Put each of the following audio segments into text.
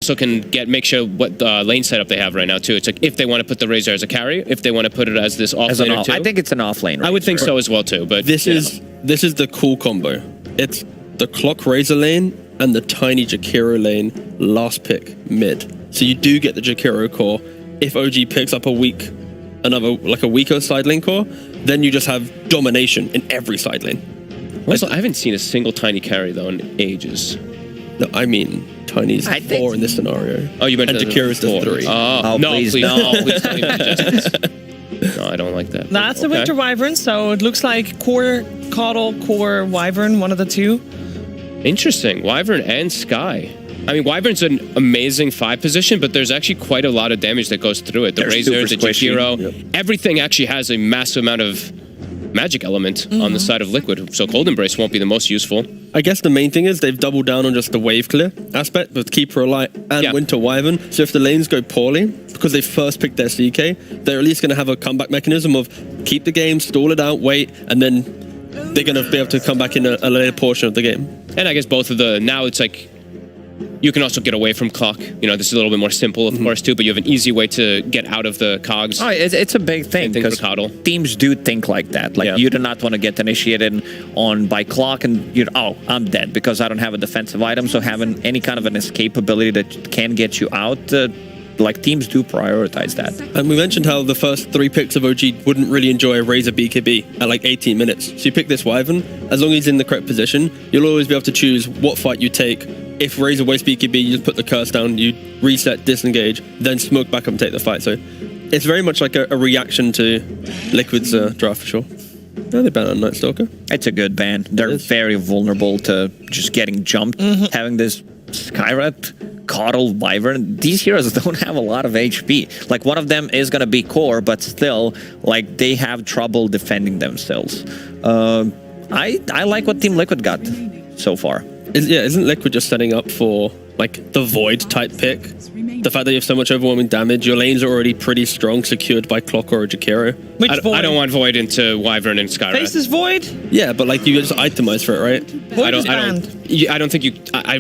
also can make sure what lane setup they have right now too. It's like if they want to put the Razor as a carry, if they want to put it as this off laner too. I think it's an off lane. I would think so as well too. But this is the cool combo. It's the Clock Razor lane and the tiny Jakiro lane last pick mid. So you do get the Jakiro core. If OG picks up a weaker side lane core, then you just have domination in every side lane. Also, I haven't seen a single tiny carry though in ages. No, I mean Tiny's 4 in this scenario. Oh, you meant and Jakiro's the 3. Oh, no, please don't suggest this. No, I don't like that. That's the Winter Wyvern, so it looks like core Caudal, core Wyvern, one of the two. Interesting. Wyvern and Sky. I mean, Wyvern's an amazing 5 position, but there's actually quite a lot of damage that goes through it. The Razor, the Jakiro, everything actually has a massive amount of magic element on the side of Liquid, so Cold Embrace won't be the most useful. I guess the main thing is they've doubled down on just the wave clear aspect with Keeper Light and Winter Wyvern. So if the lanes go poorly, because they first picked their CK, they're at least going to have a comeback mechanism of keep the game, stall it out, wait, and then they're going to be able to come back in a later portion of the game. And I guess both of the, now it's like, you can also get away from clock. You know, this is a little bit more simple, of course, too, but you have an easy way to get out of the cogs. Oh, it's a big thing because teams do think like that. Like, you do not want to get initiated on by clock and I'm dead because I don't have a defensive item. So having any kind of an escape ability that can get you out, like teams do prioritize that. And we mentioned how the first 3 picks of OG wouldn't really enjoy a Razor BKB at like 18 minutes. So you pick this Wyvern, as long as he's in the correct position, you'll always be able to choose what fight you take. If Razor wastes BKB, you just put the curse down, you reset, disengage, then smoke back up and take the fight. So it's very much like a reaction to Liquid's draft for sure. Oh, they banned on Night Stalker. It's a good ban. They're very vulnerable to just getting jumped. Having this Skyrat, Caudal, Wyvern, these heroes don't have a lot of HP. Like, one of them is going to be core, but still, like, they have trouble defending themselves. I like what Team Liquid got so far. Isn't Liquid just setting up for like the Void type pick? The fact that you have so much overwhelming damage, your lanes are already pretty strong, secured by Clock or Jakiro. I don't want Void into Wyvern and Skyrat. Faces Void? Yeah, but like you just itemize for it, right? Void I don't think you. I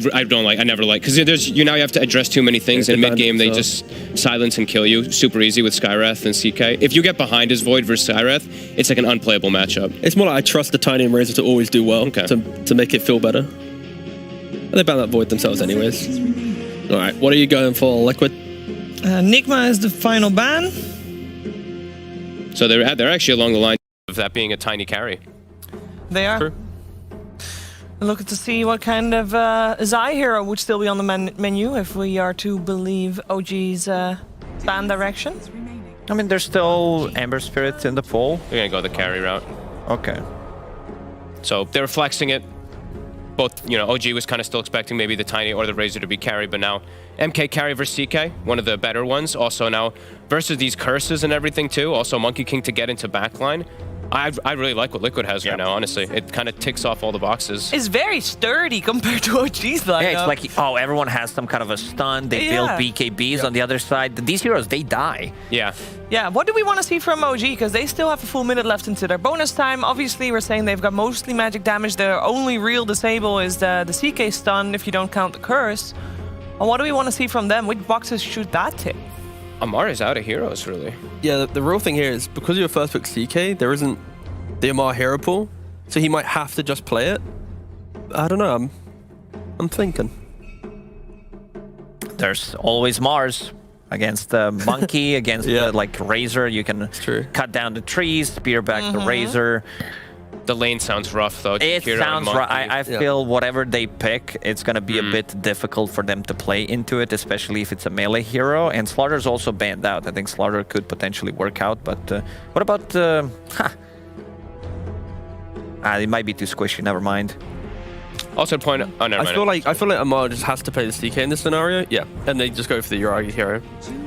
never like, because there's now you have to address too many things in mid game. They just silence and kill you super easy with Skywrath and CK. If you get behind his Void versus Skywrath, it's like an unplayable matchup. It's more like I trust the Tiny and Razor to always do well to make it feel better. And they ban that Void themselves anyways. Alright, what are you going for, Liquid? Nigma is the final ban. So they're actually along the line of that being a tiny carry. They are. True. Looking to see what kind of Zai hero would still be on the menu if we are to believe OG's ban direction. I mean, there's still Ember Spirit in the pool. They're gonna go the carry route. Okay. So they were flexing it. Both, OG was kind of still expecting maybe the Tiny or the Razor to be carry, but now MK carry versus CK, one of the better ones. Also now versus these curses and everything too. Also Monkey King to get into backline. I really like what Liquid has right now, honestly. It kind of ticks off all the boxes. It's very sturdy compared to OG's lineup. Yeah, it's like, everyone has some kind of a stun. They build BKBs on the other side. These heroes, they die. Yeah. Yeah, what do we want to see from OG? Because they still have a full minute left into their bonus time. Obviously, we're saying they've got mostly magic damage. Their only real disable is the CK stun, if you don't count the curse. And what do we want to see from them? Which boxes should that tick? Amar is out of heroes, really. Yeah, the real thing here is because you're first pick CK, there isn't the Amar hero pool, so he might have to just play it. I don't know, I'm thinking. There's always Mars against the Monkey, against the, like, Razor. You can cut down the trees, spear back the Razor. The lane sounds rough, though. It sounds rough. I feel whatever they pick, it's going to be a bit difficult for them to play into it, especially if it's a melee hero. And Slaughter's also banned out. I think Slaughter could potentially work out, but what about... it might be too squishy, never mind. Also, point... Oh, never mind. I feel like Amar just has to play the CK in this scenario. Yeah, and they just go for the Uragi hero.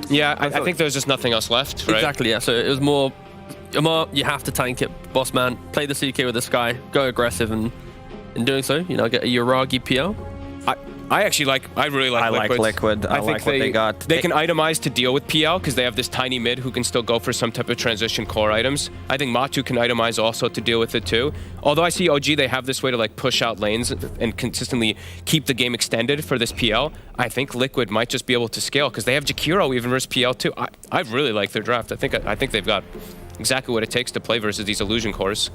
Yeah, I think there's just nothing else left, right? Exactly, yeah. So it was more... Amar, you have to tank it, boss man. Play the CK with the Sky, go aggressive, and in doing so, get a Uragi PL. I really like I like Liquids. Liquid. I like what they got. They can itemize to deal with PL because they have this tiny mid who can still go for some type of transition core items. I think Matu can itemize also to deal with it too. Although I see OG, they have this way to like push out lanes and consistently keep the game extended for this PL. I think Liquid might just be able to scale because they have Jakiro even versus PL too. I really like their draft. I think they've got exactly what it takes to play versus these illusion cores.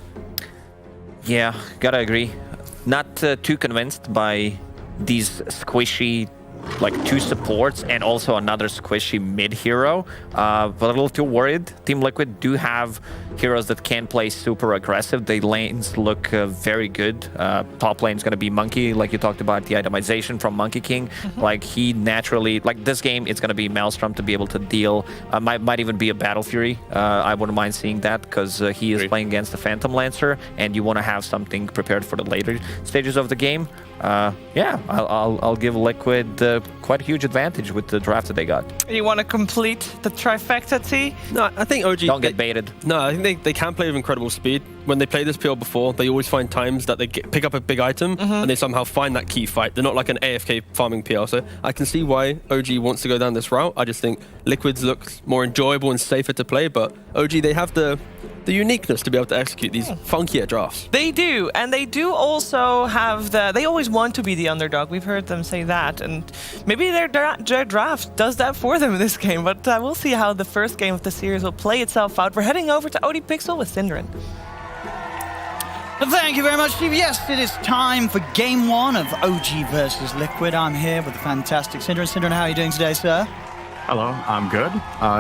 Yeah, gotta agree. Not too convinced by these squishy, like 2 supports and also another squishy mid hero, but a little too worried. Team Liquid do have heroes that can play super aggressive. The lanes look very good. Top lane's gonna be Monkey, like you talked about the itemization from Monkey King. Like he naturally, like this game, it's gonna be Maelstrom to be able to deal. Might even be a Battle Fury. I wouldn't mind seeing that because he is playing against the Phantom Lancer, and you want to have something prepared for the later stages of the game. Yeah, I'll give Liquid quite a huge advantage with the draft that they got. You want to complete the trifecta, T? No, I think OG... Don't get baited. No, I think they can play with incredible speed. When they play this PL before, they always find times that they pick up a big item and they somehow find that key fight. They're not like an AFK farming PL, so I can see why OG wants to go down this route. I just think Liquids looks more enjoyable and safer to play, but OG, they have the uniqueness to be able to execute these funkier drafts. They do, and they do also have they always want to be the underdog. We've heard them say that, and maybe their draft does that for them in this game, but we'll see how the first game of the series will play itself out. We're heading over to OD Pixel with Synderen. Thank you very much, Steve. Yes, it is time for game 1 of OG versus Liquid. I'm here with the fantastic Synderen. Synderen, how are you doing today, sir? Hello, I'm good.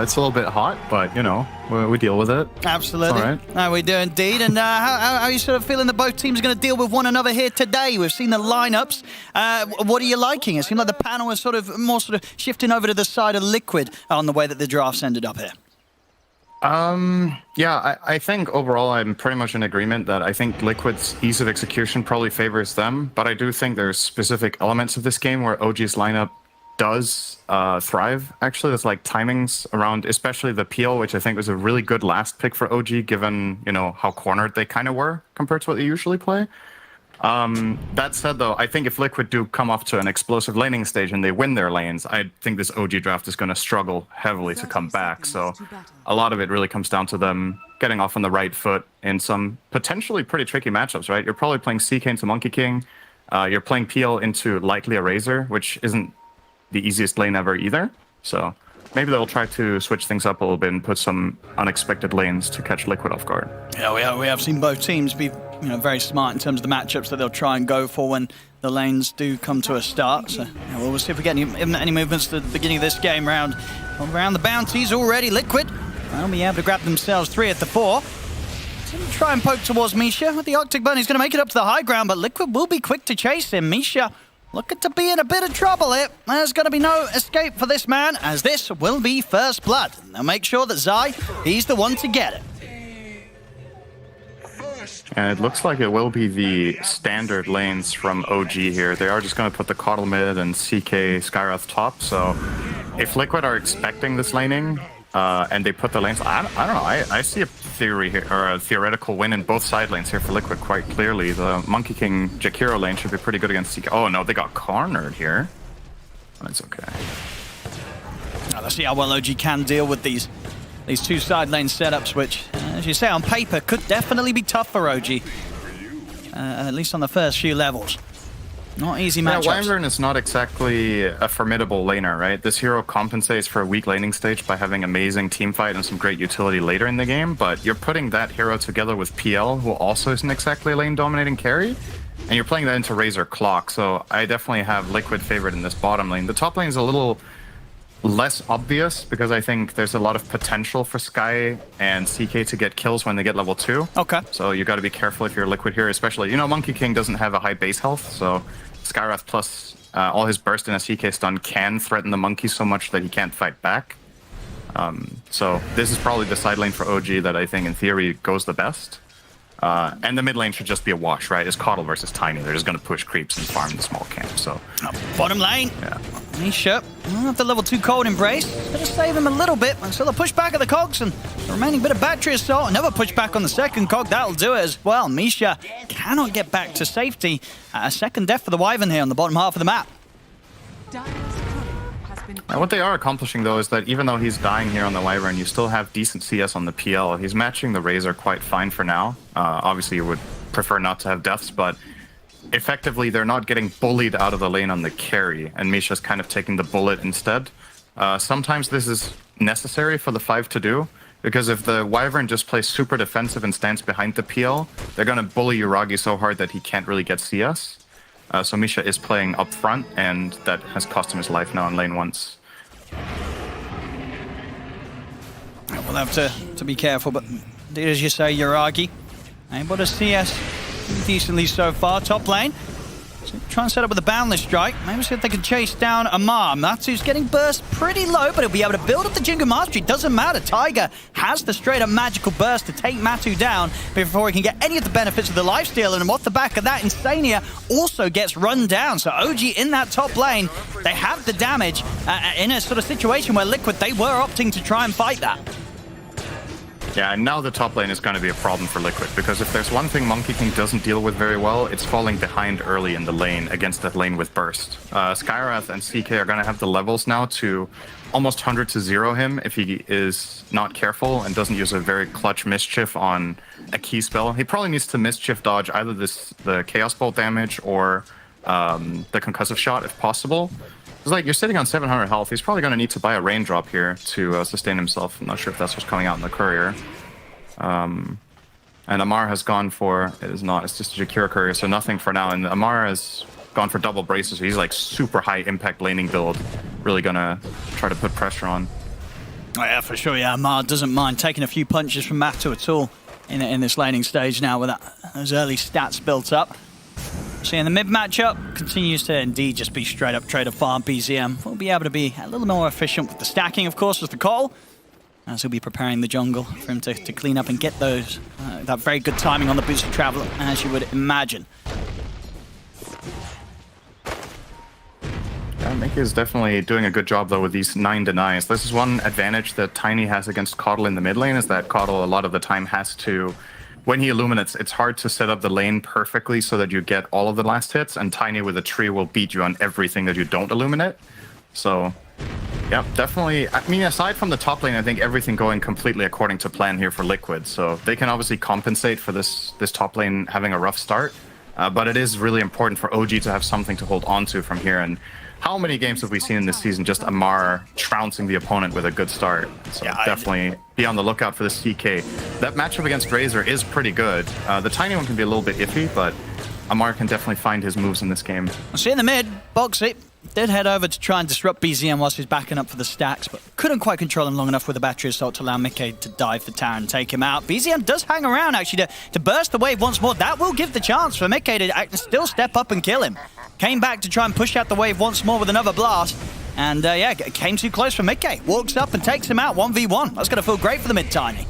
It's a little bit hot, but, you know, we deal with it. Absolutely. All right. We do indeed. And how are you sort of feeling that both teams are going to deal with one another here today? We've seen the lineups. What are you liking? It seems like the panel is more shifting over to the side of Liquid on the way that the drafts ended up here. Yeah, I think overall I'm pretty much in agreement that I think Liquid's ease of execution probably favors them, but I do think there's specific elements of this game where OG's lineup does thrive. Actually, there's like timings around, especially the PL, which I think was a really good last pick for OG, given, you know, how cornered they kind of were compared to what they usually play. That said, though, I think if Liquid do come off to an explosive laning stage and they win their lanes, I think this OG draft is going to struggle heavily to come back. So a lot of it really comes down to them getting off on the right foot in some potentially pretty tricky matchups, right? You're probably playing CK into Monkey King. You're playing PL into likely a Razor, which isn't the easiest lane ever either. So maybe they'll try to switch things up a little bit and put some unexpected lanes to catch Liquid off guard. Yeah, we have seen both teams be very smart in terms of the matchups that they'll try and go for when the lanes do come to a start. So yeah, we'll see if we get any movements at the beginning of this game round. Around the bounties already, Liquid will be able to grab themselves 3 at the 4. Try and poke towards Misha with the Arctic Burn. He's going to make it up to the high ground, but Liquid will be quick to chase him. Misha looking to be in a bit of trouble here. There's going to be no escape for this man, as this will be first blood. They'll make sure that Zai, he's the one to get it. And it looks like it will be the standard lanes from OG here. They are just going to put the Coddle mid and CK Skyrath top. So if Liquid are expecting this laning and they put the lanes, I don't know. I see a theory here, or a theoretical win in both side lanes here for Liquid quite clearly. The Monkey King Jakiro lane should be pretty good against CK. Oh no, they got cornered here. That's okay. Now let's see how well OG can deal with these 2 side lane setups, which, as you say, on paper could definitely be tough for OG. At least on the first few levels. Not easy matchups. Yeah, Wyvern is not exactly a formidable laner, right? This hero compensates for a weak laning stage by having amazing teamfight and some great utility later in the game, but you're putting that hero together with PL, who also isn't exactly a lane-dominating carry, and you're playing that into Razor Clock, so I definitely have Liquid favored in this bottom lane. The top lane is a little less obvious because I think there's a lot of potential for Sky and CK to get kills when they get level 2. Okay. So you got to be careful if you're Liquid here, especially, you know, Monkey King doesn't have a high base health, so Skyrath plus all his burst and a CK stun can threaten the monkey so much that he can't fight back. So this is probably the side lane for OG that I think in theory goes the best. And the mid lane should just be a wash, right? It's Coddle versus Tiny. They're just going to push creeps and farm the small camp, so... Bottom lane. Yeah. Misha, the level 2 cold embrace. Gonna save him a little bit. So they'll push back at the cogs and the remaining bit of battery assault. Another push back on the second cog. That'll do it as well. Misha cannot get back to safety. A second death for the Wyvern here on the bottom half of the map. And what they are accomplishing, though, is that even though he's dying here on the Wyvern, you still have decent CS on the PL. He's matching the Razor quite fine for now. Obviously, you would prefer not to have deaths, but effectively, they're not getting bullied out of the lane on the carry, and Misha's kind of taking the bullet instead. Sometimes this is necessary for the 5 to do, because if the Wyvern just plays super defensive and stands behind the PL, they're going to bully Yuragi so hard that he can't really get CS. So Misha is playing up front, and that has cost him his life now in lane once. We'll have to be careful, but as you say, Yuragi able to CS decently so far. Top lane. So try and set up with a boundless strike. Maybe see if they can chase down Amar. Matu's getting burst pretty low, but he'll be able to build up the Jingle Mastery. Doesn't matter. Tiger has the straight up magical burst to take Matu down before he can get any of the benefits of the lifesteal. And off the back of that, Insania also gets run down. So OG in that top lane, they have the damage in a sort of situation where Liquid, they were opting to try and fight that. Yeah, and now the top lane is going to be a problem for Liquid, because if there's one thing Monkey King doesn't deal with very well, it's falling behind early in the lane against that lane with burst. Skywrath and CK are going to have the levels now to almost 100 to 0 him if he is not careful and doesn't use a very clutch Mischief on a key spell. He probably needs to Mischief dodge either the Chaos Bolt damage or the Concussive Shot if possible. It's like, you're sitting on 700 health. He's probably going to need to buy a Raindrop here to sustain himself. I'm not sure if that's what's coming out in the courier. And Amar has gone for... It is not. It's just a Jakira courier, so nothing for now. And Amar has gone for double braces. So he's like super high impact laning build. Really going to try to put pressure on. Oh, yeah, for sure. Yeah, Amar doesn't mind taking a few punches from Matu at all in this laning stage now with those early stats built up. See, in the mid matchup, continues to indeed just be straight up trader farm. BZM will be able to be a little more efficient with the stacking, of course, with the call, as he'll be preparing the jungle for him to clean up and get those that very good timing on the boosted traveler, as you would imagine. Yeah, Mickey is definitely doing a good job, though, with these 9 denies. This is one advantage that Tiny has against Caudle in the mid lane, is that Caudle a lot of the time has to... When he illuminates, it's hard to set up the lane perfectly so that you get all of the last hits, and Tiny with a tree will beat you on everything that you don't illuminate. So, yeah, definitely. I mean, aside from the top lane, I think everything going completely according to plan here for Liquid. So they can obviously compensate for this top lane having a rough start, but it is really important for OG to have something to hold on to from here. And how many games have we seen in this season just Amar trouncing the opponent with a good start? So yeah, definitely be on the lookout for the CK. That matchup against Razor is pretty good. The Tiny one can be a little bit iffy, but Amar can definitely find his moves in this game. See in the mid, Boxy did head over to try and disrupt BZM whilst he's backing up for the stacks, but couldn't quite control him long enough with the battery assault to allow Mickey to dive for tower and take him out. BZM does hang around actually to burst the wave once more. That will give the chance for Mickey to still step up and kill him. Came back to try and push out the wave once more with another blast. And yeah, came too close for Mickey. Walks up and takes him out 1v1. That's going to feel great for the mid-Tiny.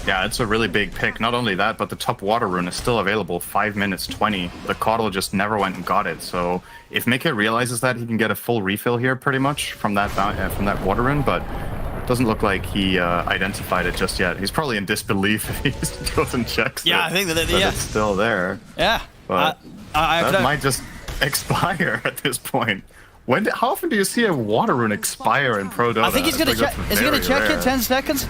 Yeah, it's a really big pick. Not only that, but the top water rune is still available, 5 minutes 20. The Caudle just never went and got it. So if Mickey realizes that, he can get a full refill here pretty much from that water rune, but it doesn't look like he identified it just yet. He's probably in disbelief if he goes and checks I think that it's still there. Yeah. But that might just expire at this point. How often do you see a water rune expire in Pro Dota? I think he's going to check. Is he going to check it? 10 seconds.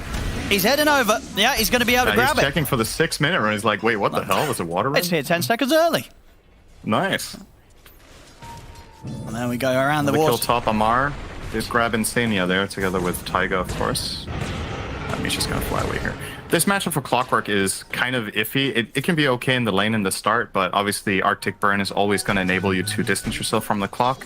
He's heading over. Yeah, he's going to be able to grab it. He's checking for the 6-minute run. He's like, wait, what the hell? Was it water run? It's here 10 seconds early. Nice. And there we go around the wall. Kill top Amar. Just grab Insania there together with Taiga, of course. Misha's going to fly away here. This matchup for Clockwork is kind of iffy. It can be okay in the lane in the start, but obviously Arctic Burn is always going to enable you to distance yourself from the clock.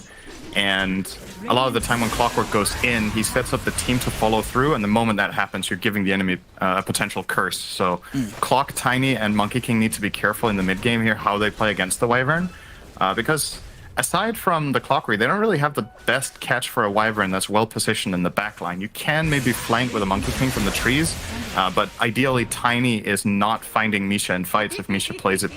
And a lot of the time when Clockwork goes in, he sets up the team to follow through, and the moment that happens, you're giving the enemy a potential curse. So Clock, Tiny, and Monkey King need to be careful in the mid game here how they play against the Wyvern, because aside from the Clockwork, they don't really have the best catch for a Wyvern that's well positioned in the backline. You can maybe flank with a Monkey King from the trees, but ideally Tiny is not finding Misha in fights if Misha plays it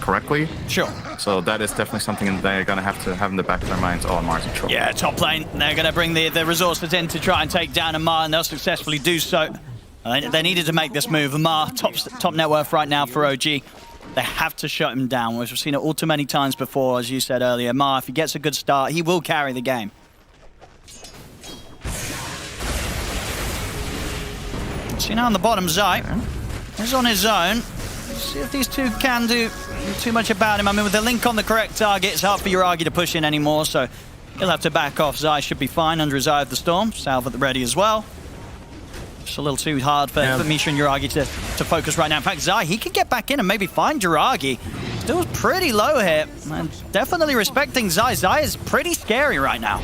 correctly. Sure. So that is definitely something they're going to have in the back of their minds. Oh, Amar's in trouble. Yeah, top lane. They're going to bring the resources in to try and take down Amar, and they'll successfully do so. They needed to make this move. Amar, top net worth right now for OG. They have to shut him down. We've seen it all too many times before, as you said earlier. Ma, if he gets a good start, he will carry the game. See now on the bottom, Zai is on his own. See if these two can do too much about him. I mean, with the link on the correct target, it's hard for Uragi to push in anymore, so he'll have to back off. Zai should be fine under his Eye of the Storm. Salve at the ready as well. Just a little too hard for Misha and Uragi to focus right now. In fact, Zai, he can get back in and maybe find Uragi. Still pretty low here. And definitely respecting Zai. Zai is pretty scary right now.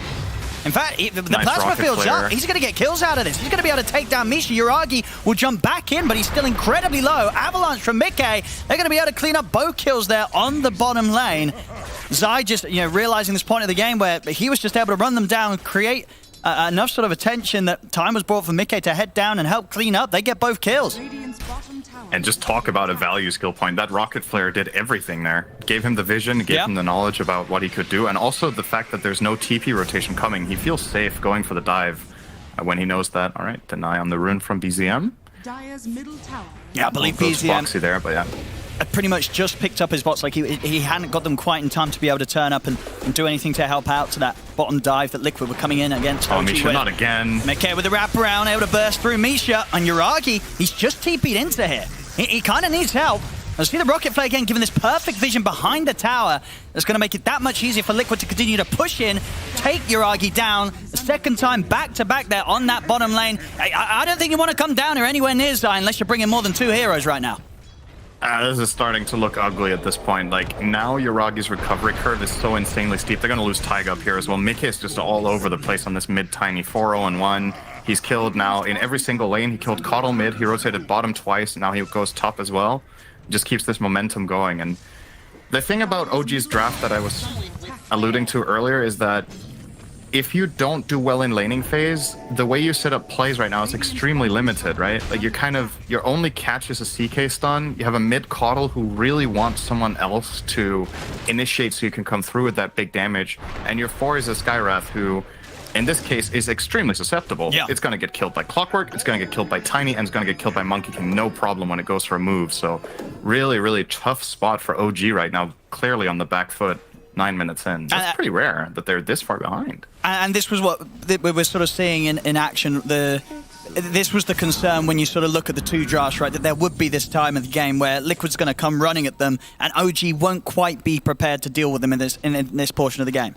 In fact, the plasma field's up. He's going to get kills out of this. He's going to be able to take down Misha. Uragi will jump back in, but he's still incredibly low. Avalanche from Mickey. They're going to be able to clean up both kills there on the bottom lane. Zai just, realizing this point of the game where he was just able to run them down, create enough sort of attention that time was brought for Mickey to head down and help clean up. They get both kills. And just talk about a value skill point. That rocket flare did everything there. Gave him the vision, gave him the knowledge about what he could do, and also the fact that there's no TP rotation coming. He feels safe going for the dive when he knows that. All right, deny on the rune from BZM. Dire's middle tower. Yeah, I believe BZM Foxy there, but yeah. Pretty much just picked up his bots. Like he hadn't got them quite in time to be able to turn up and do anything to help out to that bottom dive that Liquid were coming in against. Oh, Misha, not again. Mickey with the wraparound, able to burst through Misha, and Uragi, he's just TP'd into here. He kind of needs help. I see the rocket flare again, giving this perfect vision behind the tower. That's going to make it that much easier for Liquid to continue to push in, take Uragi down. The second time back-to-back there on that bottom lane. I don't think you want to come down here anywhere near Zai unless you're bringing more than 2 heroes right now. This is starting to look ugly at this point. Like, now Uragi's recovery curve is so insanely steep. They're going to lose Taiga up here as well. Mickey is just all over the place on this mid-tiny 4-0-1. He's killed now in every single lane. He killed Coddle mid. He rotated bottom twice. Now he goes top as well. Just keeps this momentum going. And the thing about OG's draft that I was alluding to earlier is that if you don't do well in laning phase, the way you set up plays right now is extremely limited, right? Like your only catch is a CK stun. You have a mid Coddle who really wants someone else to initiate so you can come through with that big damage. And your 4 is a Skywrath who, in this case, is extremely susceptible. Yeah. It's going to get killed by Clockwork, it's going to get killed by Tiny, and it's going to get killed by Monkey King, no problem when it goes for a move. So really, really tough spot for OG right now, clearly on the back foot. 9 minutes in. That's pretty rare that they're this far behind. And this was what we were sort of seeing in action. This was the concern when you sort of look at the 2 drafts, right? That there would be this time of the game where Liquid's going to come running at them, and OG won't quite be prepared to deal with them in this portion of the game.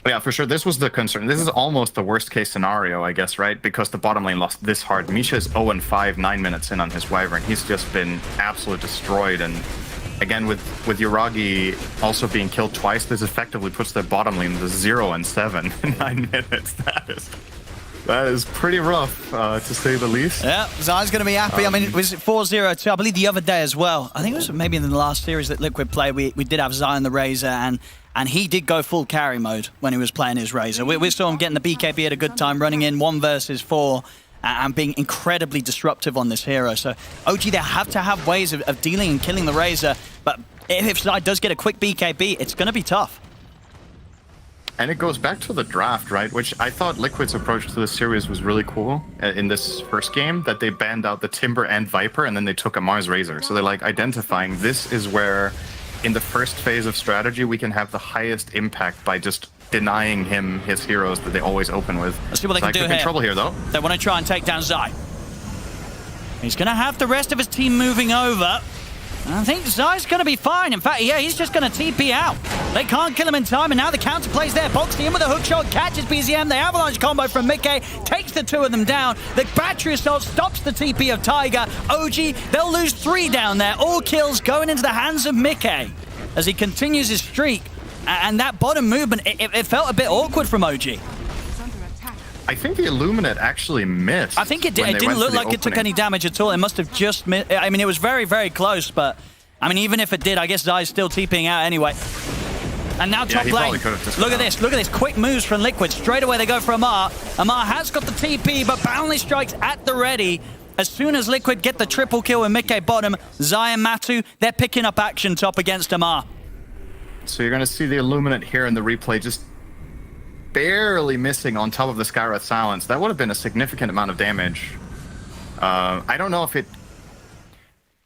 Yeah, for sure. This was the concern. This is almost the worst case scenario, I guess, right? Because the bottom lane lost this hard. Misha's 0-5, 9 minutes in on his Wyvern. He's just been absolutely destroyed. And again, with Uragi also being killed twice, this effectively puts their bottom lane to 0-7 in 9 minutes. That is pretty rough, to say the least. Yeah, Zai's going to be happy. I mean, it was 4-0-2, I believe the other day as well. I think it was maybe in the last series that Liquid played, we did have Zai on the Razor, and he did go full carry mode when he was playing his Razor. We saw him getting the BKB at a good time, running in 1 versus 4, and being incredibly disruptive on this hero. So OG, they have to have ways of dealing and killing the Razor, but if Zai does get a quick BKB, it's going to be tough. And it goes back to the draft, right? Which I thought Liquid's approach to the series was really cool in this first game, that they banned out the Timber and Viper, and then they took a Mars Razor. So they're like identifying this is where, in the first phase of strategy, we can have the highest impact by just denying him his heroes that they always open with. Let's see what they can do here. Could be trouble here, though. They want to try and take down Zai. He's going to have the rest of his team moving over. I think Zai's going to be fine. In fact, yeah, he's just going to TP out. They can't kill him in time, and now the counterplay's there. Boxing in with a hook shot, catches BZM. The avalanche combo from Mickey takes the 2 of them down. The battery assault stops the TP of Tiger. OG, they'll lose 3 down there. All kills going into the hands of Mickey as he continues his streak. And that bottom movement, it felt a bit awkward from OG. I think the Illuminate actually missed. I think it did. It didn't look like it took any damage at all. It must have just missed. I mean, it was very, very close, but I mean, even if it did, I guess Zai's still TPing out anyway. And now top lane. Look at this. Look at this. Quick moves from Liquid. Straight away they go for Amar. Amar has got the TP, but Boundless Strikes at the ready. As soon as Liquid get the triple kill with Mickey bottom, Zai and Matu, they're picking up action top against Amar. So you're going to see the Illuminate here in the replay just barely missing on top of the Skywrath Silence. That would have been a significant amount of damage. I don't know if it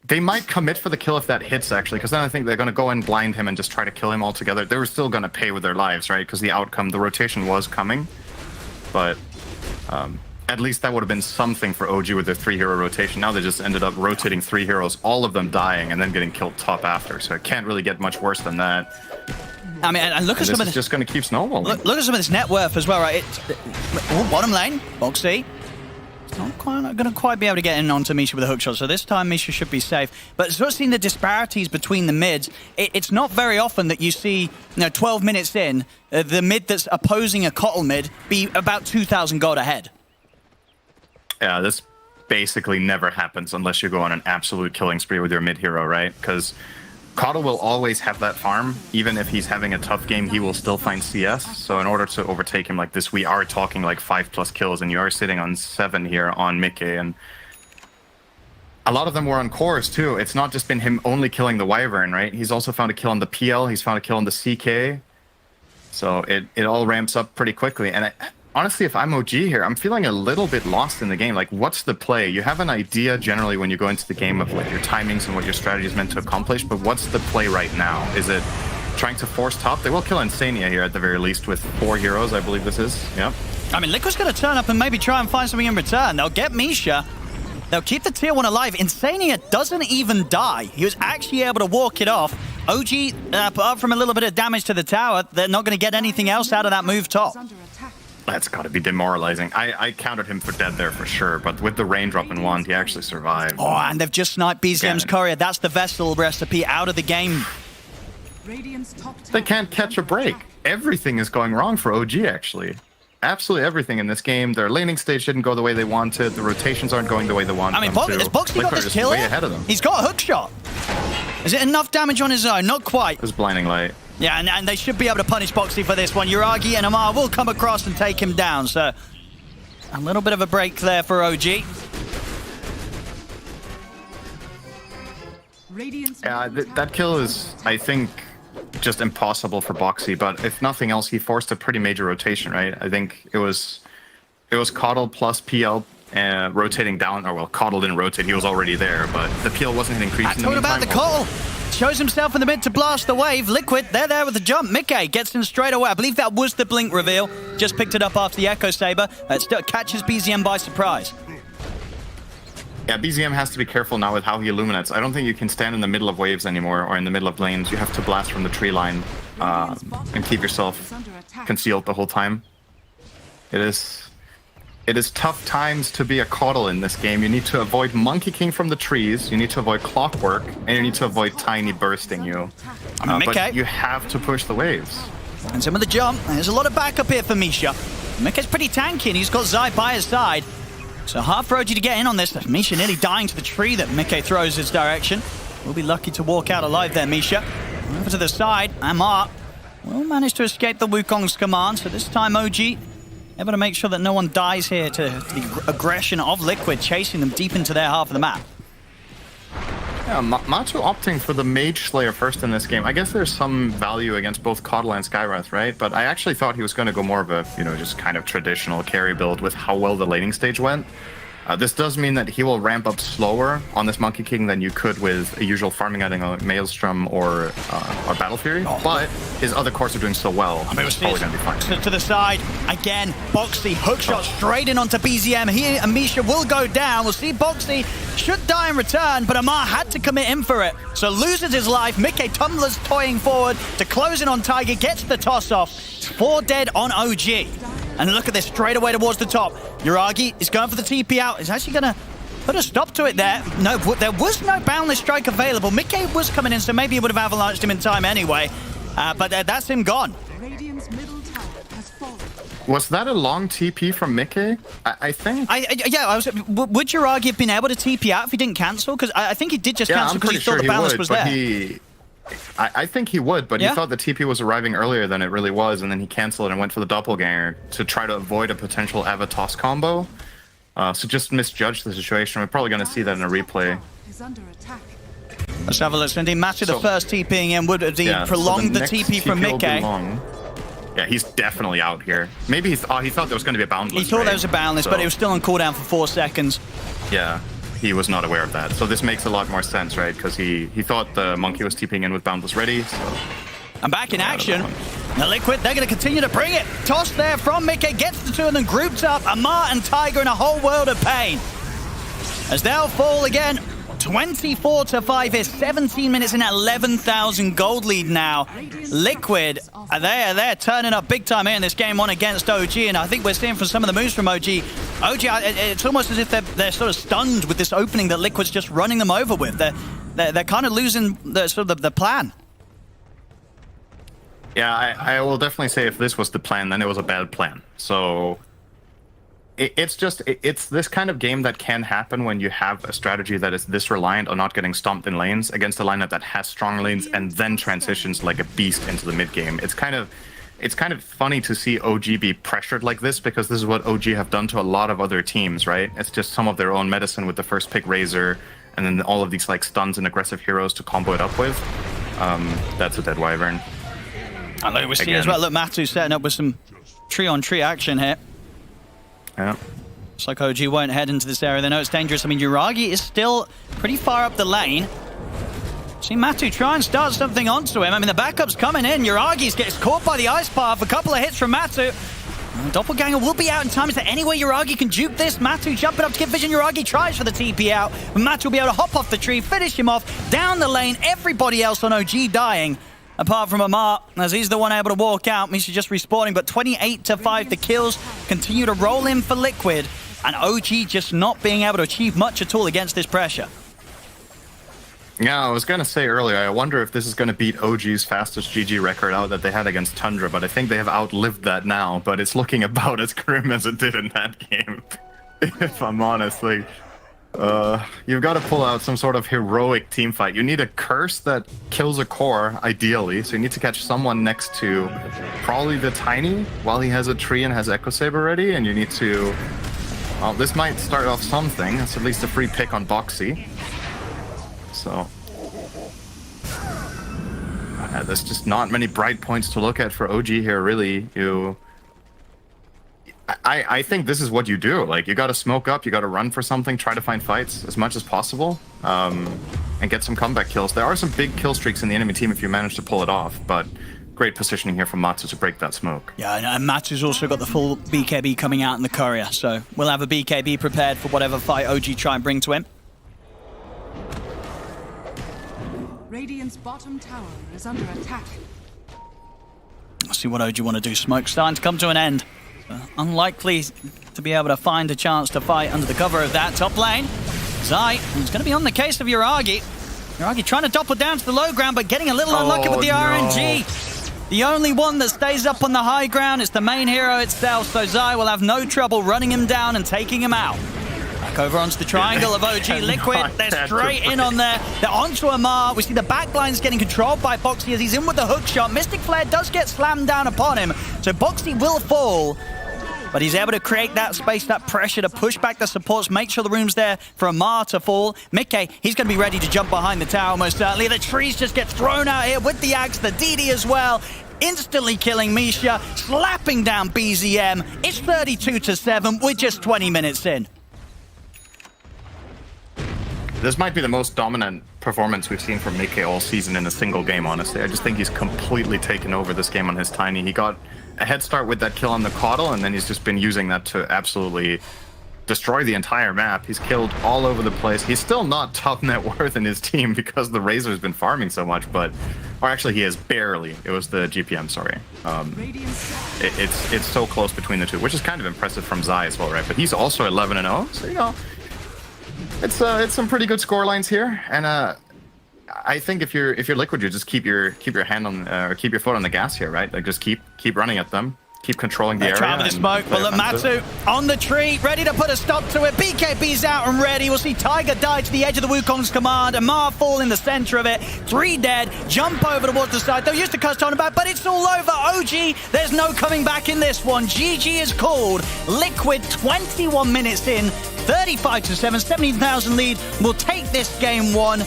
They might commit for the kill if that hits, actually, because then I think they're going to go and blind him and just try to kill him altogether. They were still going to pay with their lives, right? Because the outcome, the rotation was coming. But at least that would have been something for OG with their 3-hero rotation. Now they just ended up rotating 3 heroes, all of them dying, and then getting killed top after. So it can't really get much worse than that. I mean, and look at some of this. this. Just going to keep snowballing. Look at some of this net worth as well, right? Bottom lane, Boxy. Not going to quite be able to get in onto Misha with a hookshot, so this time Misha should be safe. But sort of seeing the disparities between the mids, it's not very often that you see, 12 minutes in, the mid that's opposing a Kotl mid be about 2,000 gold ahead. Yeah, this basically never happens unless you go on an absolute killing spree with your mid hero, right? Because Kotl will always have that farm. Even if he's having a tough game, he will still find CS. So in order to overtake him like this, we are talking like 5+ kills, and you are sitting on 7 here on Mickey. And a lot of them were on cores too. It's not just been him only killing the Wyvern, right? He's also found a kill on the PL. He's found a kill on the CK. So it all ramps up pretty quickly. And honestly, if I'm OG here, I'm feeling a little bit lost in the game. Like, what's the play? You have an idea generally when you go into the game of like your timings and what your strategy is meant to accomplish, but what's the play right now? Is it trying to force top? They will kill Insania here at the very least with 4 heroes, I believe this is. Yep. I mean, Liquid's going to turn up and maybe try and find something in return. They'll get Misha. They'll keep the tier 1 alive. Insania doesn't even die. He was actually able to walk it off. OG, apart from a little bit of damage to the tower, they're not going to get anything else out of that move top. That's got to be demoralizing. I counted him for dead there for sure, but with the raindrop in wand, he actually survived. Oh, and they've just sniped BZM's courier. That's the Vessel recipe out of the game. They can't catch a break. Everything is going wrong for OG, actually. Absolutely everything in this game. Their laning stage didn't go the way they wanted. The rotations aren't going the way they wanted. I mean, has Boxy got this kill way ahead of them. He's got a hook shot. Is it enough damage on his own? Not quite. It was blinding light. Yeah, and they should be able to punish Boxy for this one. Uragi and Amar will come across and take him down, so a little bit of a break there for OG. Yeah, that kill is, I think, just impossible for Boxy, but if nothing else, he forced a pretty major rotation, right? I think it was Kotl plus PL rotating down, or well, Kotl didn't rotate, he was already there, but the PL wasn't hitting creeps in the meantime. What about the call? Shows himself in the mid to blast the wave. Liquid, they're there with the jump. Mickey gets in straight away. I believe that was the blink reveal. Just picked it up after the Echo Saber. It still catches BZM by surprise. Yeah, BZM has to be careful now with how he illuminates. I don't think you can stand in the middle of waves anymore, or in the middle of lanes. You have to blast from the tree line and keep yourself concealed the whole time. It is tough times to be a Kotl in this game. You need to avoid Monkey King from the trees, you need to avoid Clockwork, and you need to avoid Tiny bursting you. But you have to push the waves. And some of the jump. There's a lot of backup here for Misha. Mickey's pretty tanky, and he's got Zai by his side. So hard for OG to get in on this. Misha nearly dying to the tree that Mickey throws his direction. We'll be lucky to walk out alive there, Misha. Over to the side, Amar will manage to escape the Wukong's command. So this time OG able to make sure that no one dies here to the aggression of Liquid, chasing them deep into their half of the map. Yeah, Matu opting for the Mage Slayer first in this game. I guess there's some value against both Kotl and Skywrath, right? But I actually thought he was going to go more of a, just kind of traditional carry build with how well the laning stage went. This does mean that he will ramp up slower on this Monkey King than you could with a usual farming item like Maelstrom or Battle Fury, but his other cores are doing so well. It's probably going to be fine. To the side, again, Boxy, hookshot straight in onto BZM. He and Misha will go down. We'll see Boxy should die in return, but Amar had to commit in for it. So loses his life. Mickey Tumblers toying forward to close in on Tiger, gets the toss off. 4 dead on OG. And look at this, straight away towards the top. Uragi is going for the TP out. He's actually going to put a stop to it there. No, there was no Boundless Strike available. Mickey was coming in, so maybe he would have avalanched him in time anyway. But that's him gone. Was that a long TP from Mickey? I think. Would Uragi have been able to TP out if he didn't cancel? Because I think he did just cancel because he thought the Boundless was there. I think he would, but he thought the TP was arriving earlier than it really was, and then he canceled and went for the doppelganger to try to avoid a potential Avatos combo. So just misjudged the situation. We're probably going to see that in a replay. Let's have a look. Indeed, Matthew, the first TPing in would have prolonged the TP from Mickey. Yeah, he's definitely out here. Maybe he thought there was going to be a Boundless. He thought there was a Boundless, but it was still on cooldown for 4 seconds. Yeah. he was not aware of that. So this makes a lot more sense, right? Because he thought the monkey was TPing in with Boundless ready. So. And back in action. The Liquid, they're going to continue to bring it. Toss there from Mickey, gets the two of them grouped up. Amar and Tiger in a whole world of pain. As they'll fall again. 24-5 is 17 minutes in, 11,000 gold lead now. Liquid, they're turning up big time here in this game one against OG, and I think we're seeing from some of the moves from OG. It's almost as if they're sort of stunned with this opening that Liquid's just running them over with. They're kind of losing the plan. Yeah, I will definitely say if this was the plan, then it was a bad plan. So it's this kind of game that can happen when you have a strategy that is this reliant on not getting stomped in lanes against a lineup that has strong lanes and then transitions like a beast into the mid game. It's kind of funny to see OG be pressured like this, because this is what OG have done to a lot of other teams, right? It's just some of their own medicine with the first pick Razor, and then all of these like stuns and aggressive heroes to combo it up with. That's a dead Wyvern. And look, we see as well, look, Matu setting up with some tree-on-tree action here. Yeah. Looks like OG won't head into this area. They know it's dangerous. I mean, Yuragi is still pretty far up the lane. See Matu try and start something onto him. I mean, the backup's coming in. Yuragi gets caught by the ice path. A couple of hits from Matu. Doppelganger will be out in time. Is there any way Yuragi can juke this? Matu jumping up to get vision. Yuragi tries for the TP out. But Matu will be able to hop off the tree, finish him off, down the lane. Everybody else on OG dying. Apart from Amar, as he's the one able to walk out. Misha just respawning, but 28-5, the kills continue to roll in for Liquid, and OG just not being able to achieve much at all against this pressure. Yeah, I was going to say earlier, I wonder if this is going to beat OG's fastest GG record out that they had against Tundra, but I think they have outlived that now, but it's looking about as grim as it did in that game, if I'm honest. Like, you've got to pull out some sort of heroic team fight. You need a curse that kills a core, ideally. So you need to catch someone next to probably the Tiny while he has a tree and has Echo Saber ready. And you need to... Well, this might start off something. That's at least a free pick on Boxy. So... there's just not many bright points to look at for OG here, really. I think this is what you do. Like, you got to smoke up, you got to run for something, try to find fights as much as possible, and get some comeback kills. There are some big kill streaks in the enemy team if you manage to pull it off, but great positioning here from Matsu to break that smoke. Yeah, and Matsu's also got the full BKB coming out in the courier, so we'll have a BKB prepared for whatever fight OG try and bring to him. Radiant's bottom tower is under attack. Let's see what OG want to do. Smoke's starting to come to an end. Unlikely to be able to find a chance to fight under the cover of that top lane. Zai, it's going to be on the case of Yuragi. Yuragi trying to topple down to the low ground, but getting a little unlucky with the RNG. The only one that stays up on the high ground is the main hero itself, so Zai will have no trouble running him down and taking him out. Back over onto the triangle of OG Liquid. They're straight in on there. They're onto Amar. We see the backlines getting controlled by Boxy as he's in with the hook shot. Mystic Flare does get slammed down upon him, so Boxy will fall. But he's able to create that space, that pressure to push back the supports, make sure the room's there for Amar to fall. Mickey, he's going to be ready to jump behind the tower most certainly. The trees just get thrown out here with the axe, the DD as well. Instantly killing Misha, slapping down BZM. It's 32-7. We're just 20 minutes in. This might be the most dominant performance we've seen from Mickey all season in a single game, honestly. I just think he's completely taken over this game on his Tiny. He got a head start with that kill on the Caudle, and then he's just been using that to absolutely destroy the entire map. He's killed all over the place. He's still not top net worth in his team because the Razor's been farming so much, but... Or actually, he is barely. It was the GPM, sorry. It's so close between the two, which is kind of impressive from Zai as well, right? But he's also 11-0, so, you know... It's some pretty good score lines here, and I think if you're Liquid, you just keep your hand on or keep your foot on the gas here, right? Like just keep running at them, keep controlling the area. Try with the smoke, but look, Matsu on the tree, ready to put a stop to it. BKB's out and ready. We'll see Tiger die to the edge of the Wukong's command. Amar fall in the center of it. 3 dead. Jump over towards the side. They'll use the cast on about, but it's all over. OG, there's no coming back in this one. GG is called. Liquid 21 minutes in. 35-7, 17,000 lead. Will take this game one.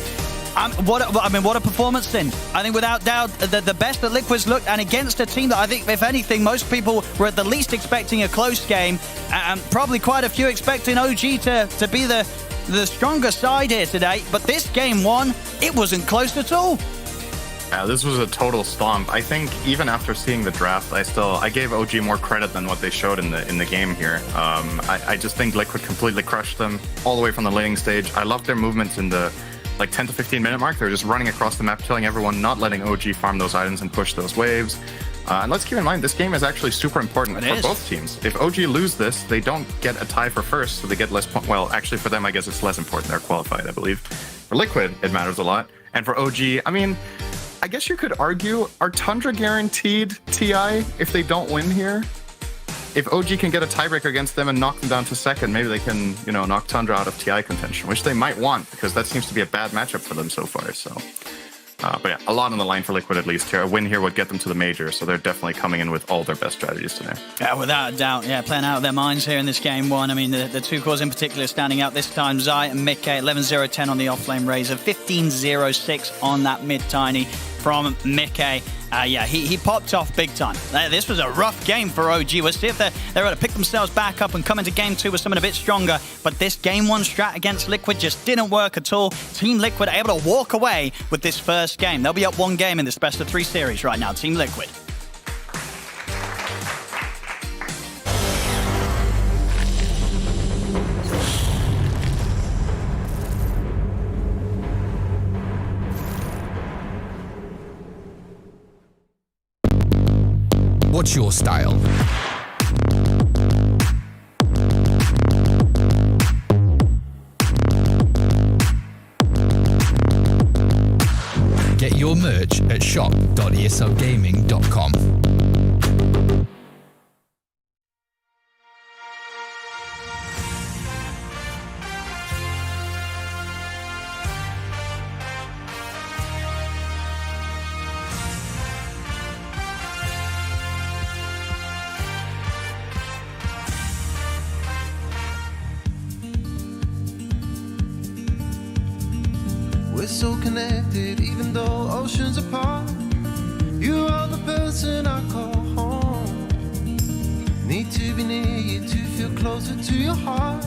What a performance then. I think without doubt the best that Liquid's looked, and against a team that I think, if anything, most people were at the least expecting a close game, and probably quite a few expecting OG to be the the stronger side here today, but this game one, it wasn't close at all. Yeah, this was a total stomp. I think even after seeing the draft, I gave OG more credit than what they showed in the game here. I just think Liquid completely crushed them all the way from the laning stage. I loved their movements in the like 10 to 15 minute mark. They're just running across the map, killing everyone, not letting OG farm those items and push those waves. And let's keep in mind, this game is actually super important for both teams. If OG lose this, they don't get a tie for first, so they get less points. Well, actually for them, I guess it's less important. They're qualified, I believe. For Liquid, it matters a lot. And for OG, I mean, I guess you could argue, are Tundra guaranteed TI if they don't win here? If OG can get a tiebreaker against them and knock them down to second, maybe they can, you know, knock Tundra out of TI contention, which they might want, because that seems to be a bad matchup for them so far, so... but yeah, a lot on the line for Liquid at least here. A win here would get them to the major, so they're definitely coming in with all their best strategies today. Yeah, without a doubt. Yeah, playing out of their minds here in this game one. I mean, the two cores in particular standing out this time. Zai and Mickey, 11-0-10 on the offlane Razor, 15-0-6 on that mid-tiny from Mickey. Yeah, he popped off big time. This was a rough game for OG. We'll see if they're able to pick themselves back up and come into game two with something a bit stronger. But this game one strat against Liquid just didn't work at all. Team Liquid able to walk away with this first game. They'll be up one game in this best of three series right now. Team Liquid. What's your style? Get your merch at shop.eslgaming.com. We're so connected, even though oceans apart. You are the person I call home. Need to be near you to feel closer to your heart.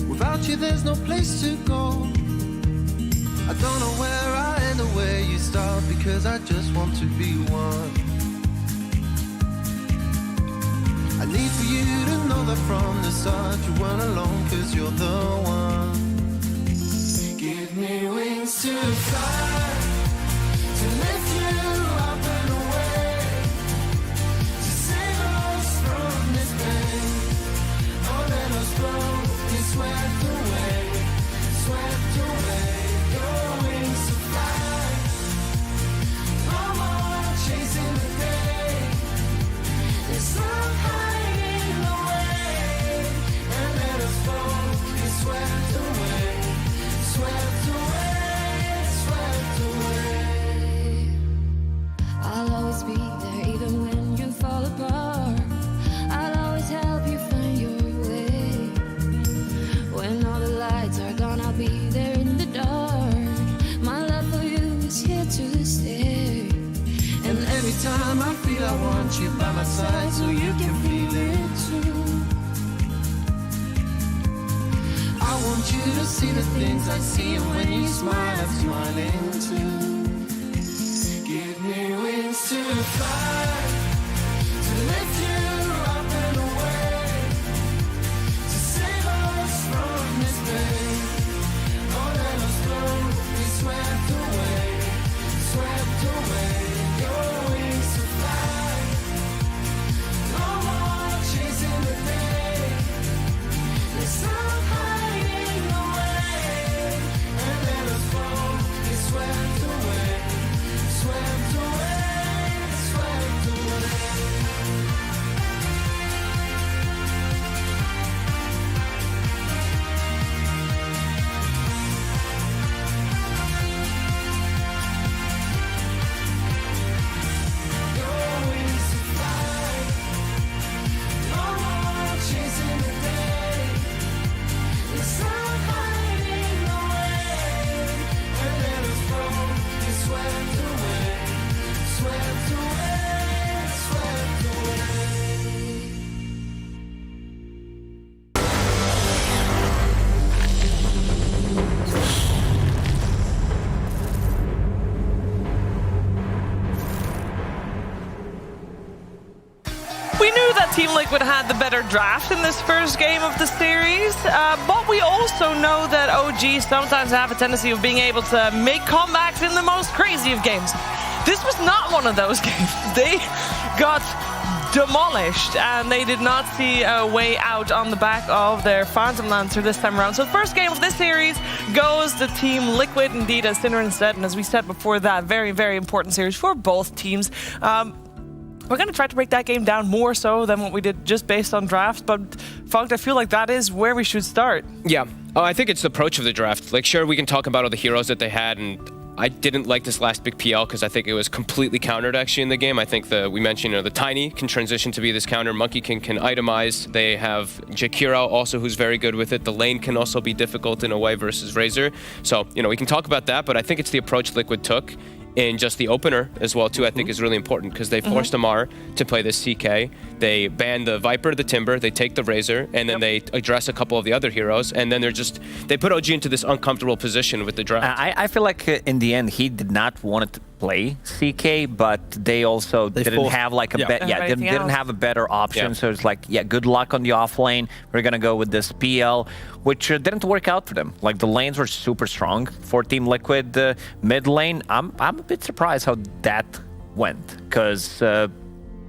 Without you, there's no place to go. I don't know where I end or where you start, because I just want to be one. I need for you to know that from the start you weren't alone, because you're the one. Give me wings to fly, to lift you up and away, to save us from this pain. Oh, let us blow, be swept away, swept away. Your wings to fly, no more chasing the day. There's love hiding away, and let us blow, be swept away. Swept away, swept away. I'll always be there even when you fall apart. I'll always help you find your way. When all the lights are gone, I'll be there in the dark. My love for you is here to stay. And every time I feel I want you by my side, so you can feel it too. I want you to see the things I see, and when you smile, I'm smiling too. Give me wings to fly, to lift you up and away, to save us from this pain. Oh, let us blow, be swept away, swept away. Your wings to fly, no more chasing the day. There's some hiding away, and let us fall, be swept away, swept away, swept away. Team Liquid had the better draft in this first game of the series, but we also know that OG sometimes have a tendency of being able to make comebacks in the most crazy of games. This was not one of those games. They got demolished, and they did not see a way out on the back of their Phantom Lancer this time around. So the first game of this series goes to Team Liquid, indeed, as Sinren said, and as we said before that, very, very important series for both teams. We're going to try to break that game down more so than what we did just based on draft, but Fogged, I feel like that is where we should start. Yeah. Oh, I think it's the approach of the draft. Like, sure, we can talk about all the heroes that they had, and I didn't like this last big PL because I think it was completely countered actually in the game. I think we mentioned, the Tiny can transition to be this counter. Monkey King can itemize. They have Jakiro also, who's very good with it. The lane can also be difficult in a way versus Razor. So, we can talk about that, but I think it's the approach Liquid took in just the opener as well too. I think is really important because they forced Amar to play this CK. They ban the Viper, the Timber, they take the Razor, and then they address a couple of the other heroes, and then they put OG into this uncomfortable position with the draft. I feel like in the end he did not want to play CK, but they also didn't have like a didn't have a better option. So it's like, good luck on the off lane. We're gonna go with this PL, which didn't work out for them. Like the lanes were super strong for Team Liquid. Mid lane, I'm a bit surprised how that went, because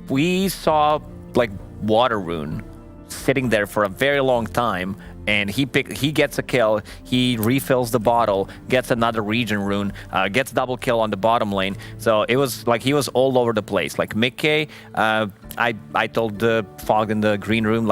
we saw like Water Rune sitting there for a very long time, and he gets a kill, he refills the bottle, gets another region rune, gets double kill on the bottom lane. So it was like he was all over the place. Like Mickey, I told Fog in the green room,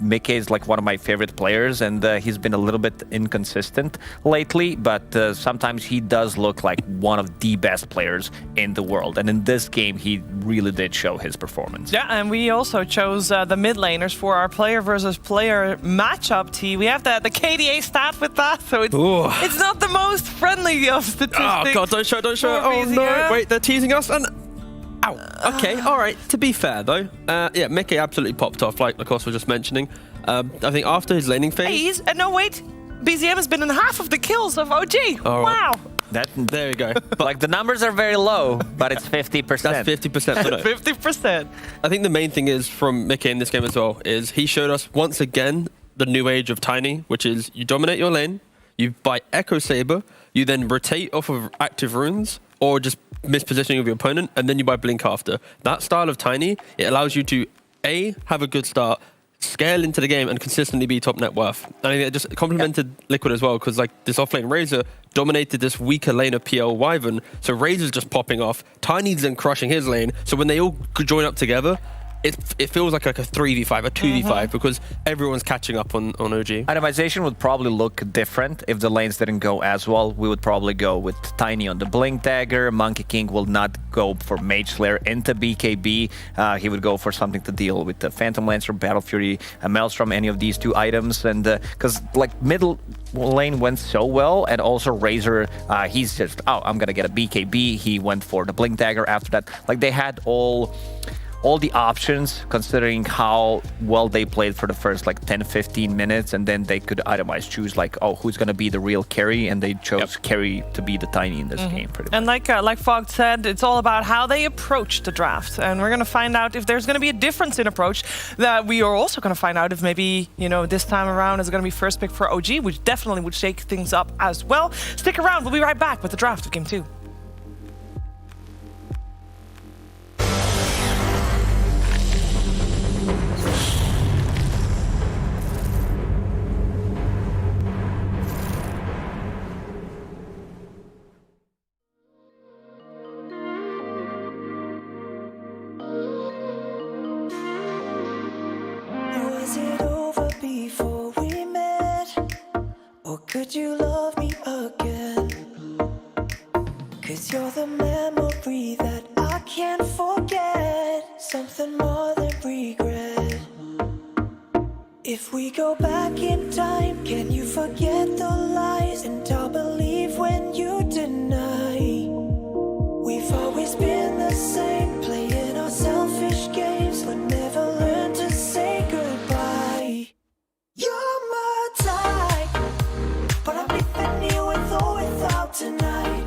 Mickey is like one of my favorite players, and he's been a little bit inconsistent lately, but sometimes he does look like one of the best players in the world. And in this game, he really did show his performance. Yeah, and we also chose the mid laners for our player versus player matchup team. We have the KDA stat with that, so it's not the most friendly of statistics. Oh god, don't show. Oh no, wait, they're teasing us, and ow. Okay, all right. To be fair though, Mickey absolutely popped off, like of course we're just mentioning. I think after his laning phase. No wait, BZM has been in half of the kills of OG. Oh, wow. There we go. Like the numbers are very low, but it's 50%. That's 50%. 50%. I think the main thing is from Mickey in this game as well is he showed us once again the new age of Tiny, which is you dominate your lane, you buy Echo Saber, you then rotate off of active runes or just mispositioning of your opponent, and then you buy Blink after. That style of Tiny, it allows you to have a good start, scale into the game, and consistently be top net worth. And I think it just complemented Liquid as well, because like this offlane Razor dominated this weaker lane of PL Wyvern, so Razor's just popping off, Tiny's then crushing his lane, so when they all join up together, it feels like a 3v5, a 2v5, because everyone's catching up on OG. Itemization would probably look different if the lanes didn't go as well. We would probably go with Tiny on the Blink Dagger. Monkey King will not go for Mage Slayer into BKB. He would go for something to deal with the Phantom Lancer, Battle Fury, Maelstrom, any of these two items. And because like middle lane went so well, and also Razor, he's just, I'm gonna get a BKB. He went for the Blink Dagger after that. Like they had all the options, considering how well they played for the first like 10-15 minutes, and then they could itemize, choose like, who's gonna be the real carry, and they chose carry to be the Tiny in this game pretty much. And like Fogg said, it's all about how they approach the draft, and we're gonna find out if there's gonna be a difference in approach. That we are also gonna find out if maybe, this time around is gonna be first pick for OG, which definitely would shake things up as well. Stick around, we'll be right back with the draft of Game 2. Could you love me again? 'Cause you're the memory that I can't forget. Something more than regret. If we go back in time, can you forget the lies? And I'll believe when you deny. We've always been the same, playing our selfish games, but never learned to say goodbye. You're my type, but I'm leaving you with or without tonight.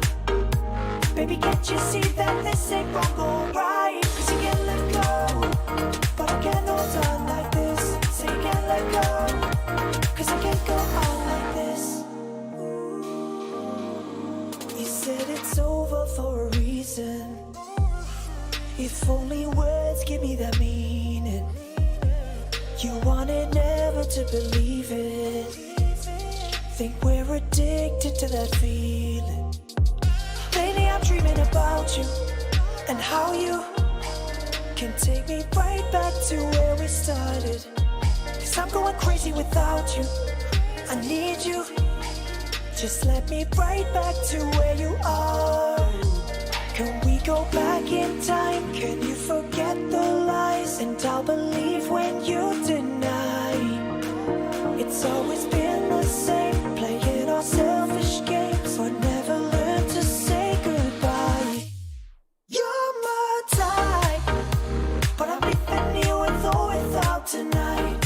Baby, can't you see that this ain't wrong or right? 'Cause you can't let go, but I can't hold on. let go, 'cause I can't go on like this. You said it's over for a reason. If only words give me that meaning. You wanted never to believe it. Think we're addicted to that feeling. Lately I'm dreaming about you and how you can take me right back to where we started. 'Cause I'm going crazy without you. I need you. Just let me right back to where you are. Can we go back in time? Can you forget the lies? And I'll believe when you deny. It's always been the same, playing our selfish games, but never learn to say goodbye. You're my type, but I'm leaving you with or without tonight.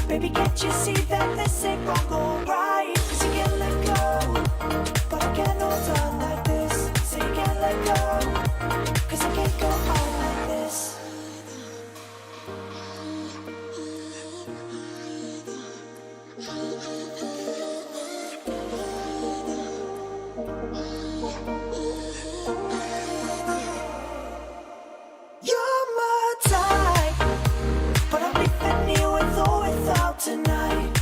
Baby, can't you see that this ain't wrong or right? 'Cause you can't let go, but I can't hold on like this. So you can't let go, 'cause I can't go on like this. You're my type, but I'm leaving you with or without tonight.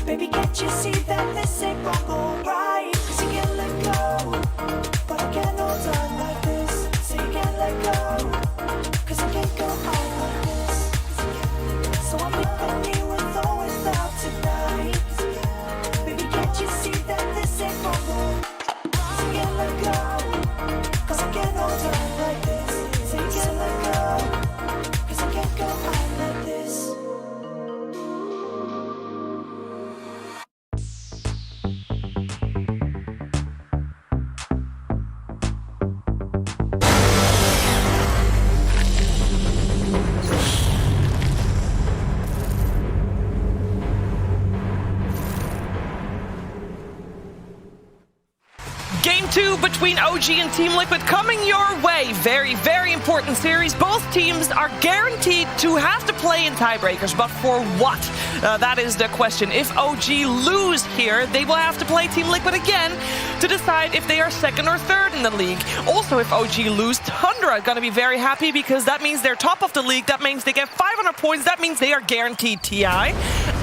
Baby, can't you see that this ain't wrong or right? 'Cause you can't let go, but I can't hold on like this. So you can't let go, 'cause I can't go on like this. So I'm leaving you with or without tonight. Baby, can't you see that this ain't wrong or right? So you can't let go, 'cause I can't hold on like this. So you can't let go, 'cause I can't go on like this. Game 2 between OG and Team Liquid coming your way. Very, very important series. Both teams are guaranteed to have to play in tiebreakers, but for what? That is the question. If OG lose here, they will have to play Team Liquid again to decide if they are second or third in the league. Also, if OG lose, Tundra are going to be very happy because that means they're top of the league. That means they get 500 points. That means they are guaranteed TI.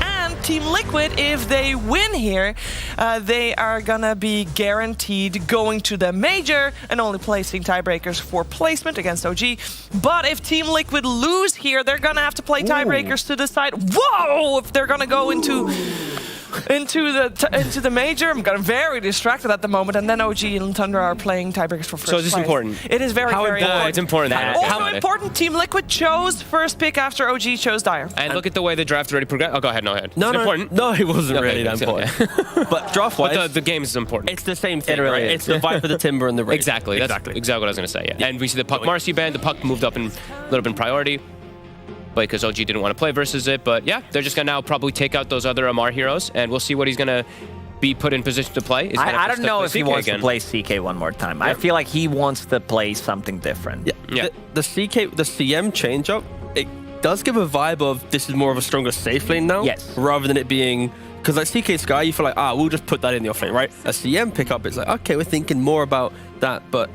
And Team Liquid, if they win here, they are gonna be guaranteed going to the major and only placing tiebreakers for placement against OG. But if Team Liquid lose here, they're gonna have to play tiebreakers to decide, whoa, if they're gonna go into the major. I'm getting very distracted at the moment, and then OG and Tundra are playing tiebreakers for first So is this place. important? It is very, very important. It's important. Also important, Team Liquid chose first pick after OG chose Dire. And look at the way the draft already progressed. Oh, go ahead. No, it's important. No, it wasn't Okay, really that okay. important. But draft-wise, But the game is important. it's the same thing, It really right? is. It's the Viper, the Timber, and the Raid. Exactly. That's exactly what I was going to say. Yeah. And we see the Puck Marcy band. The Puck moved up in a little bit in priority, because OG didn't want to play versus it. But yeah, they're just going to now probably take out those other Amar heroes, and we'll see what he's going to be put in position to play. I don't know if he wants again. to play CK one more time. I feel like he wants to play something different. Yeah. The CM change-up, it does give a vibe of this is more of a stronger safe lane now. Yes. Rather than it being... Because like CK Sky, you feel like, we'll just put that in the off lane, right? A CM pickup, it's like, okay, we're thinking more about that. But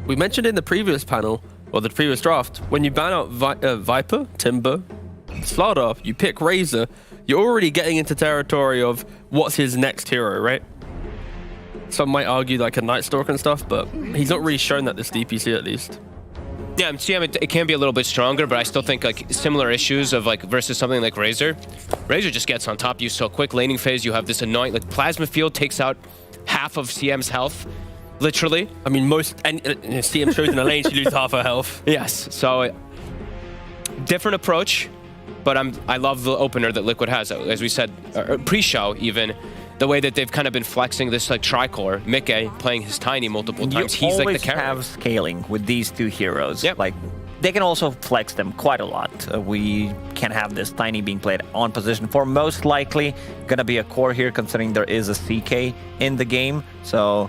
we mentioned in the previous panel, or the previous draft, when you ban out Viper, Timber, Slaughter, you pick Razor, you're already getting into territory of what's his next hero, right? Some might argue like a Night Stalker and stuff, but he's not really shown that this DPC at least. Yeah, CM, it can be a little bit stronger, but I still think like similar issues of like versus something like Razor. Razor just gets on top of you so quick. Laning phase, you have this annoying, like Plasma Field takes out half of CM's health, literally. I mean, CM shows in the lane, she loses half her health. Yes, so different approach, but I love the opener that Liquid has, as we said, pre-show even. The way that they've kind of been flexing this like tricore, Mickey playing his Tiny multiple times. He's like the carry. You always have scaling with these two heroes. Yep. Like, they can also flex them quite a lot. We can have this Tiny being played on position 4. Most likely gonna be a core here, considering there is a CK in the game. So,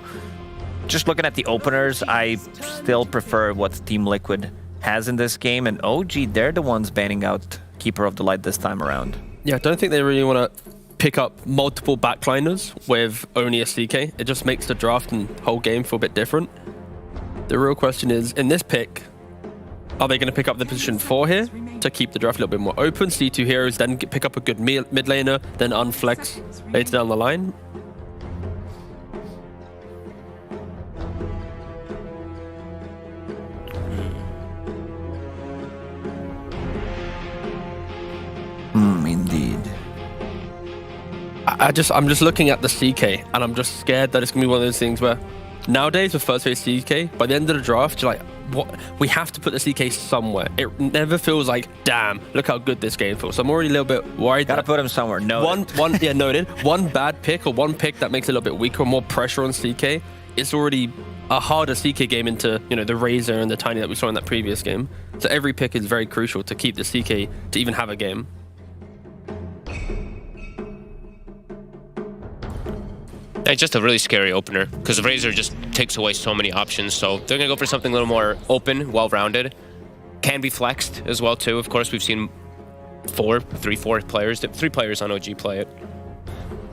just looking at the openers, I still prefer what Team Liquid has in this game. And OG, they're the ones banning out Keeper of the Light this time around. Yeah, I don't think they really want to pick up multiple backliners with only a CK. It just makes the draft and whole game feel a bit different. The real question is, in this pick, are they going to pick up the position 4 here to keep the draft a little bit more open? C2 heroes, then pick up a good mid laner, then unflex later down the line. Indeed. I'm just looking at the CK, and I'm just scared that it's going to be one of those things where nowadays with first phase CK, by the end of the draft, you're like, what? We have to put the CK somewhere. It never feels like, damn, look how good this game feels. So I'm already a little bit worried. Gotta put him somewhere. Noted. Yeah, noted. One bad pick or one pick that makes it a little bit weaker or more pressure on CK, it's already a harder CK game into, you know, the Razor and the Tiny that we saw in that previous game. So every pick is very crucial to keep the CK to even have a game. It's just a really scary opener because Razor just takes away so many options. So they're going to go for something a little more open, well-rounded. Can be flexed as well, too. Of course, we've seen 4 players, 3 players on OG play it.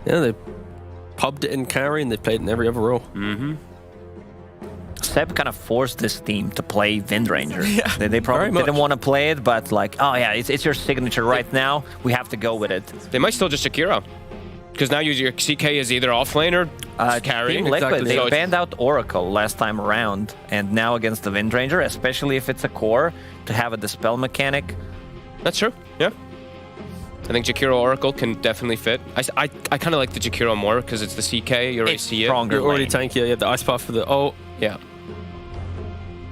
Yeah, they pubbed it in carry and they played it in every other role. Mm-hmm. Seb kind of forced this team to play Windranger. Yeah. They probably didn't want to play it, but like, oh yeah, it's your signature right now. We have to go with it. They might still just Shakira. Because now your CK is either off lane or carry. Team Liquid, Exactly. they So banned out Oracle last time around, and now against the Windranger, especially if it's a core, to have a Dispel mechanic. That's true, yeah. I think Jakiro Oracle can definitely fit. I kind of like the Jakiro more because it's the CK, you already It's see it. stronger. You're already lane. tanky. You have the Ice Path for the ult. Yeah.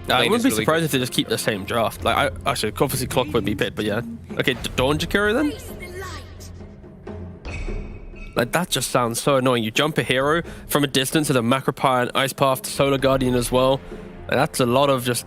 I Lane wouldn't is be really surprised good. if they just keep the same draft. Like, actually, obviously Clock would be picked, but yeah. Okay, Dawn Jakiro then? Like, that just sounds so annoying. You jump a hero from a distance at a Macropire and Ice Path to Solar Guardian as well. Like, that's a lot of just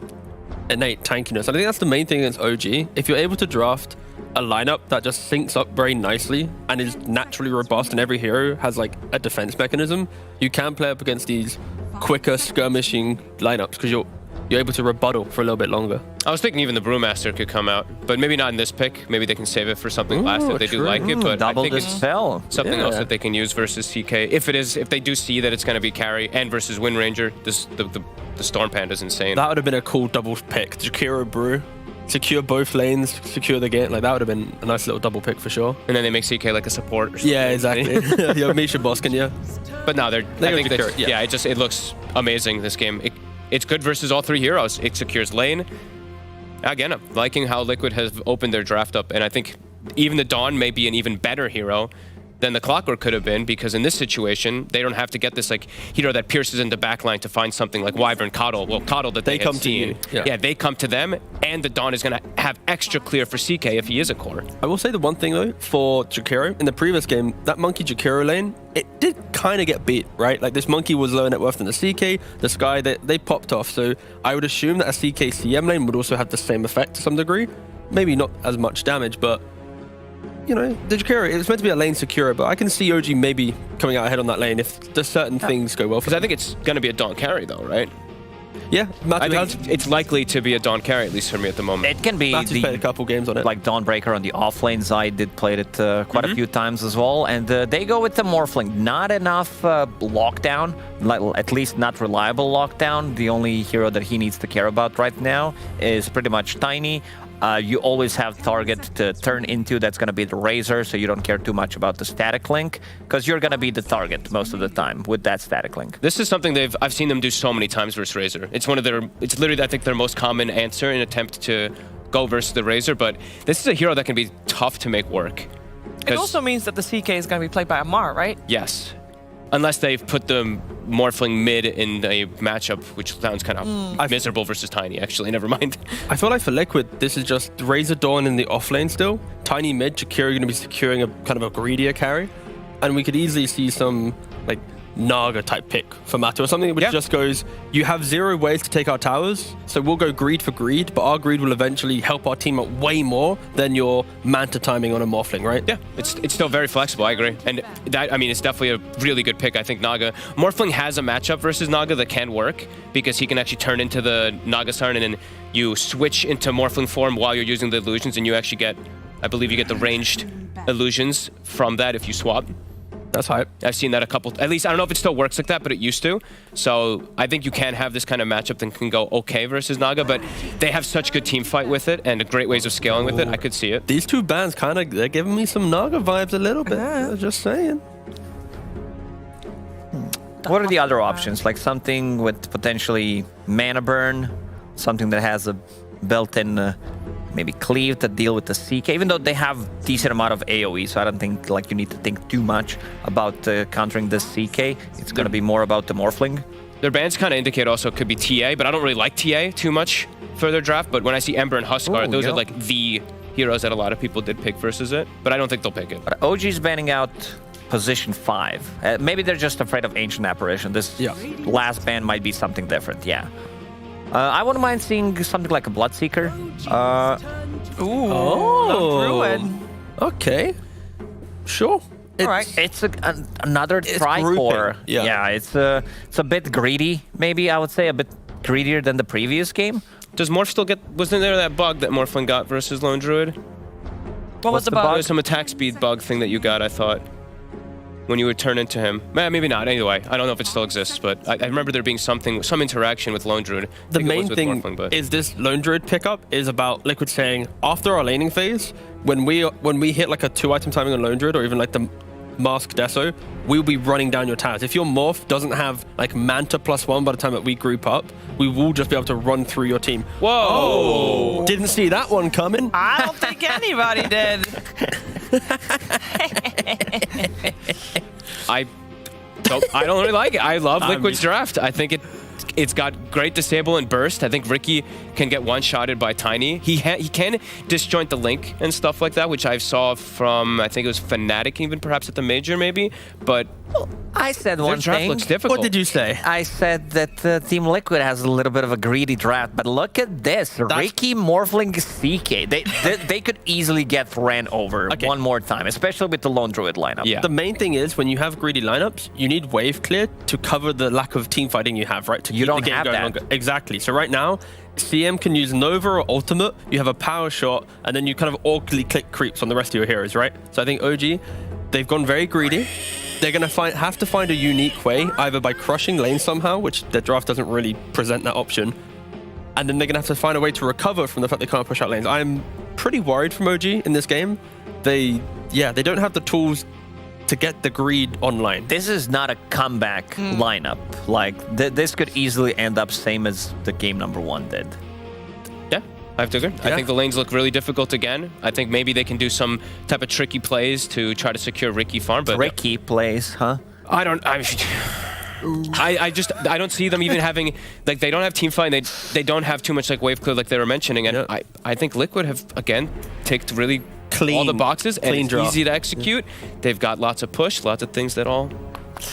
innate tankiness. I think that's the main thing against OG. If you're able to draft a lineup that just syncs up very nicely and is naturally robust and every hero has like a defense mechanism, you can play up against these quicker skirmishing lineups because you're able to rebuttal for a little bit longer. I was thinking even the Brewmaster could come out, but maybe not in this pick. Maybe they can save it for something last if they do true. like it. But Double I think it's Dispel. something Yeah. else that they can use versus CK. If they do see that it's going to be carry and versus Windranger, the Storm Panda is insane. That would have been a cool double pick. Jakiro Brew, secure both lanes, secure the game. Like, that would have been a nice little double pick for sure. And then they make CK like a support. Or something. Yeah, exactly. Yeah, Misha Boskin, yeah. But no, I go think that, Jakiro, yeah. it looks amazing, this game. It's good versus all 3 heroes. It secures lane. Again, I'm liking how Liquid has opened their draft up, and I think even the Dawn may be an even better hero than the Clockwork could have been, because in this situation, they don't have to get this like hero that pierces into backline to find something like Wyvern Coddle. Well, Coddle that they come had to seen. you. Yeah. They come to them, and the Dawn is going to have extra clear for CK if he is a core. I will say the one thing though for Jakiro in the previous game, that Monkey Jakiro lane, it did kind of get beat, right? Like, this Monkey was lower net worth than the CK, the Sky, they popped off. So I would assume that a CK CM lane would also have the same effect to some degree. Maybe not as much damage, but you know, the Jakiro, it was meant to be a lane secure, but I can see OG maybe coming out ahead on that lane if the certain things go well for Because I think it's going to be a Dawn carry though, right? Yeah, I Matthew think it's likely to be a Dawn carry, at least for me at the moment. It can be Matthew's played a couple games on it. like Dawnbreaker on the offlane side did played it quite a few times as well, and they go with the Morphling. Not enough lockdown, like, at least not reliable lockdown. The only hero that he needs to care about right now is pretty much Tiny. You always have target to turn into, that's going to be the Razor, so you don't care too much about the static link, because you're going to be the target most of the time with that static link. This is something I've seen them do so many times versus Razor. It's literally, I think, their most common answer in attempt to go versus the Razor, but this is a hero that can be tough to make work. It also means that the CK is going to be played by Amar, right? Yes. Unless they've put the Morphling mid in a matchup, which sounds kind of miserable versus Tiny, actually. Never mind. I feel like for Liquid, this is just Razor Dawn in the offlane still. Tiny mid, Jakiro going to be securing a kind of a greedier carry. And we could easily see some like Naga type pick for Mata or something which just goes, you have 0 ways to take our towers, so we'll go greed for greed, but our greed will eventually help our team out way more than your Manta timing on a Morphling, right? Yeah, it's still very flexible, I agree. And that, I mean, it's definitely a really good pick. I think Naga, Morphling has a matchup versus Naga that can work, because he can actually turn into the Naga Siren and then you switch into Morphling form while you're using the illusions and you actually get I believe you get the ranged illusions from that if you swap. That's hype. I've seen that a couple, at least I don't know if it still works like that, but it used to. So I think you can have this kind of matchup that can go okay versus Naga, but they have such good team fight with it and great ways of scaling with it. I could see it. These two bands they're giving me some Naga vibes a little bit. Just saying. What are the other options? Like something with potentially mana burn, something that has a built-in maybe cleave to deal with the CK, even though they have decent amount of AoE, so I don't think like you need to think too much about countering this CK. It's going to be more about the Morphling. Their bans kind of indicate also it could be TA, but I don't really like TA too much for their draft. But when I see Ember and Huskar, those are like the heroes that a lot of people did pick versus it, but I don't think they'll pick it. But OG's banning out position 5. Maybe they're just afraid of Ancient Apparition. This last ban might be something different, yeah. I wouldn't mind seeing something like a Bloodseeker. Druid. Okay. Sure. Alright. It's another Tricore. Yeah, it's a bit greedy, maybe I would say, a bit greedier than the previous game. Does Morph still get... Wasn't there that bug that Morphling got versus Lone Druid? What was the bug? There was some attack speed bug thing that you got, I thought, when you would turn into him. Maybe not, anyway. I don't know if it still exists, but I remember there being some interaction with Lone Druid. The main thing is this Lone Druid pickup is about Liquid saying, after our laning phase, when we hit like a 2-item timing on Lone Druid, or even like the Mask Deso, we'll be running down your towers. If your Morph doesn't have like Manta +1 by the time that we group up, we will just be able to run through your team. Whoa! Oh, didn't see that one coming. I don't think anybody did. I don't really like it. I love Liquid's draft. I think it's got great disable and burst. I think Ricky can get one-shotted by Tiny. He can disjoint the link and stuff like that, which I saw from, I think it was Fnatic even perhaps at the major maybe, but I said their one draft thing. looks difficult. What did you say? I said that Team Liquid has a little bit of a greedy draft, but look at this. Ricky, Morphling, CK. They could easily get ran over one more time, especially with the Lone Druid lineup. Yeah. The main thing is when you have greedy lineups, you need wave clear to cover the lack of team fighting you have, right? To You keep don't the game have going that. longer. Exactly. So right now, CM can use Nova or Ultimate, you have a power shot, and then you kind of awkwardly click creeps on the rest of your heroes, right? So I think OG, they've gone very greedy. They're going to have to find a unique way, either by crushing lanes somehow, which their draft doesn't really present that option, and then they're going to have to find a way to recover from the fact they can't push out lanes. I'm pretty worried from OG in this game. They don't have the tools to get the greed online. This is not a comeback lineup. Like, this could easily end up same as the game number 1 did. Yeah, I have to agree. I think the lanes look really difficult again. I think maybe they can do some type of tricky plays to try to secure Ricky farm, but Ricky plays, huh? I don't see them even having, like, they don't have team fight, and they don't have too much like wave clear like they were mentioning, and I think Liquid have again ticked really clean, all the boxes, and it's easy to execute. They've got lots of push, lots of things that all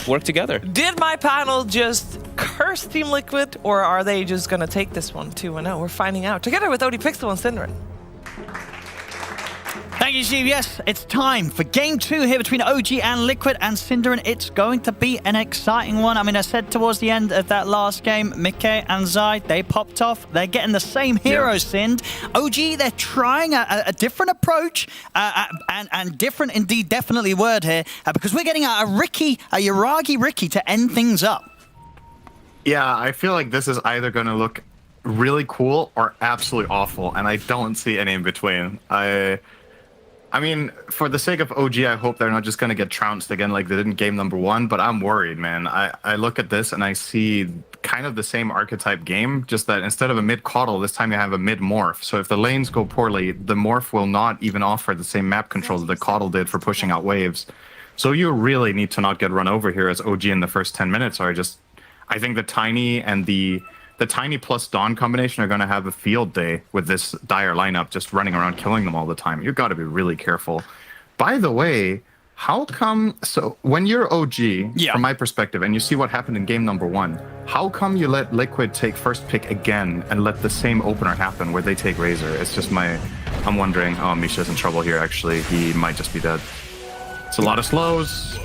work together. Did my panel just curse Team Liquid, or are they just going to take this one 2-0? We're finding out. Together with OD Pixel and Synderen. Thank you, Steve. Yes, it's time for Game 2 here between OG and Liquid and Synderen. It's going to be an exciting one. I mean, I said towards the end of that last game, Mickey and Zai, they popped off. They're getting the same heroes, Synd. OG, they're trying a different approach, and different indeed, definitely word here, because we're getting a Yuragi Ricky to end things up. Yeah, I feel like this is either going to look really cool or absolutely awful, and I don't see any in between. I mean, for the sake of OG, I hope they're not just going to get trounced again like they did in game number 1, but I'm worried, man. I look at this and I see kind of the same archetype game, just that instead of a mid-Coddle, this time you have a mid-Morph. So if the lanes go poorly, the Morph will not even offer the same map control that the Coddle did for pushing out waves. So you really need to not get run over here as OG in the first 10 minutes, or I think the Tiny and the Tiny plus Dawn combination are going to have a field day with this dire lineup, just running around killing them all the time. You've got to be really careful. By the way, how come... So when you're OG, from my perspective, and you see what happened in game number 1, how come you let Liquid take first pick again and let the same opener happen where they take Razor? It's just I'm wondering... Oh, Misha's in trouble here, actually. He might just be dead. It's a lot of slows.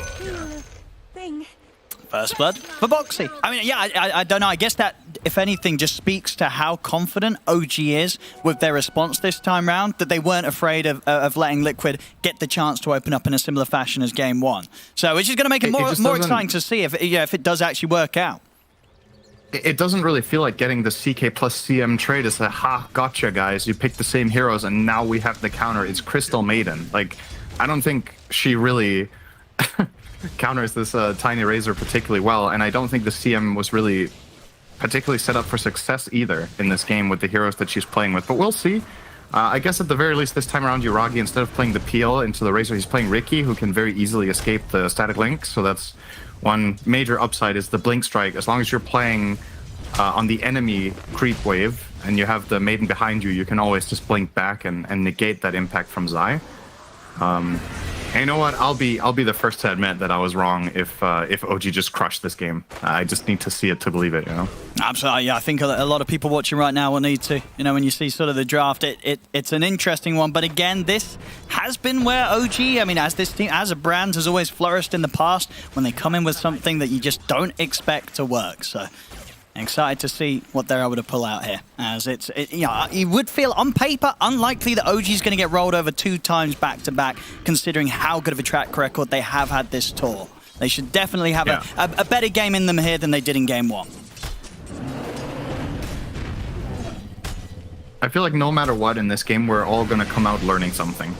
First blood for Boxy. I mean, yeah, I don't know. I guess that, if anything, just speaks to how confident OG is with their response this time round, that they weren't afraid of letting Liquid get the chance to open up in a similar fashion as Game 1. So which is going to make it more exciting to see if it does actually work out. It doesn't really feel like getting the CK plus CM trade is a gotcha, guys. You pick the same heroes and now we have the counter. It's Crystal Maiden. Like, I don't think she really counters this Tiny Razor particularly well, and I don't think the CM was really particularly set up for success either in this game with the heroes that she's playing with, but we'll see. I guess at the very least this time around, Yuragi, instead of playing the PL into the Razor, he's playing Ricky, who can very easily escape the static link, so that's one major upside is the Blink Strike. As long as you're playing on the enemy creep wave and you have the Maiden behind you, you can always just blink back and negate that impact from Zai. And you know what? I'll be the first to admit that I was wrong if OG just crushed this game. I just need to see it to believe it, you know? Absolutely, yeah. I think a lot of people watching right now will need to. You know, when you see sort of the draft, it's an interesting one. But again, this has been where OG, I mean, as this team, as a brand, has always flourished in the past when they come in with something that you just don't expect to work. So excited to see what they're able to pull out here. As you would feel on paper unlikely that OG is going to get rolled over 2 times back-to-back, considering how good of a track record they have had this tour. They should definitely have a better game in them here than they did in Game 1. I feel like no matter what in this game, we're all going to come out learning something.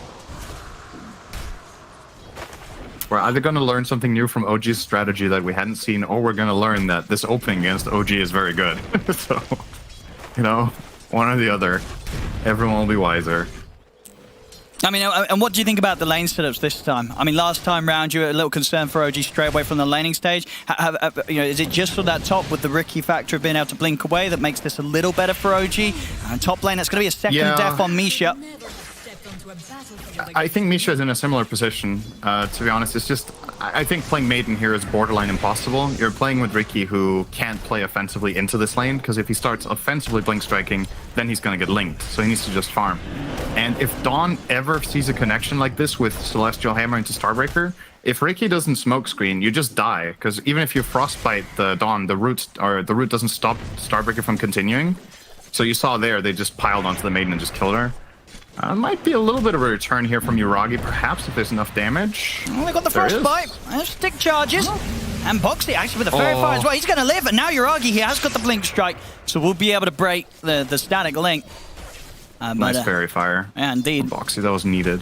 We're either going to learn something new from OG's strategy that we hadn't seen, or we're going to learn that this opening against OG is very good. So, you know, one or the other. Everyone will be wiser. I mean, and what do you think about the lane setups this time? I mean, last time round, you were a little concerned for OG straight away from the laning stage. You know, is it just for that top with the Ricky factor of being able to blink away that makes this a little better for OG? And top lane, that's going to be a second death on Misha. I think Misha is in a similar position, to be honest. It's just, I think playing Maiden here is borderline impossible. You're playing with Ricky, who can't play offensively into this lane, because if he starts offensively blink striking, then he's going to get linked, so he needs to just farm. And if Dawn ever sees a connection like this with Celestial Hammer into Starbreaker, if Ricky doesn't smoke screen, you just die, because even if you frostbite the Dawn, the root doesn't stop Starbreaker from continuing. So you saw there, they just piled onto the Maiden and just killed her. Might be a little bit of a return here from Yuragi, perhaps, if there's enough damage. Well, they got the frostbite. There's stick charges. And Boxy actually with the fairy fire as well. He's going to live, and now Yuragi, he has got the blink strike, so we'll be able to break the static link. Nice fairy fire. Yeah, indeed. Boxy, that was needed.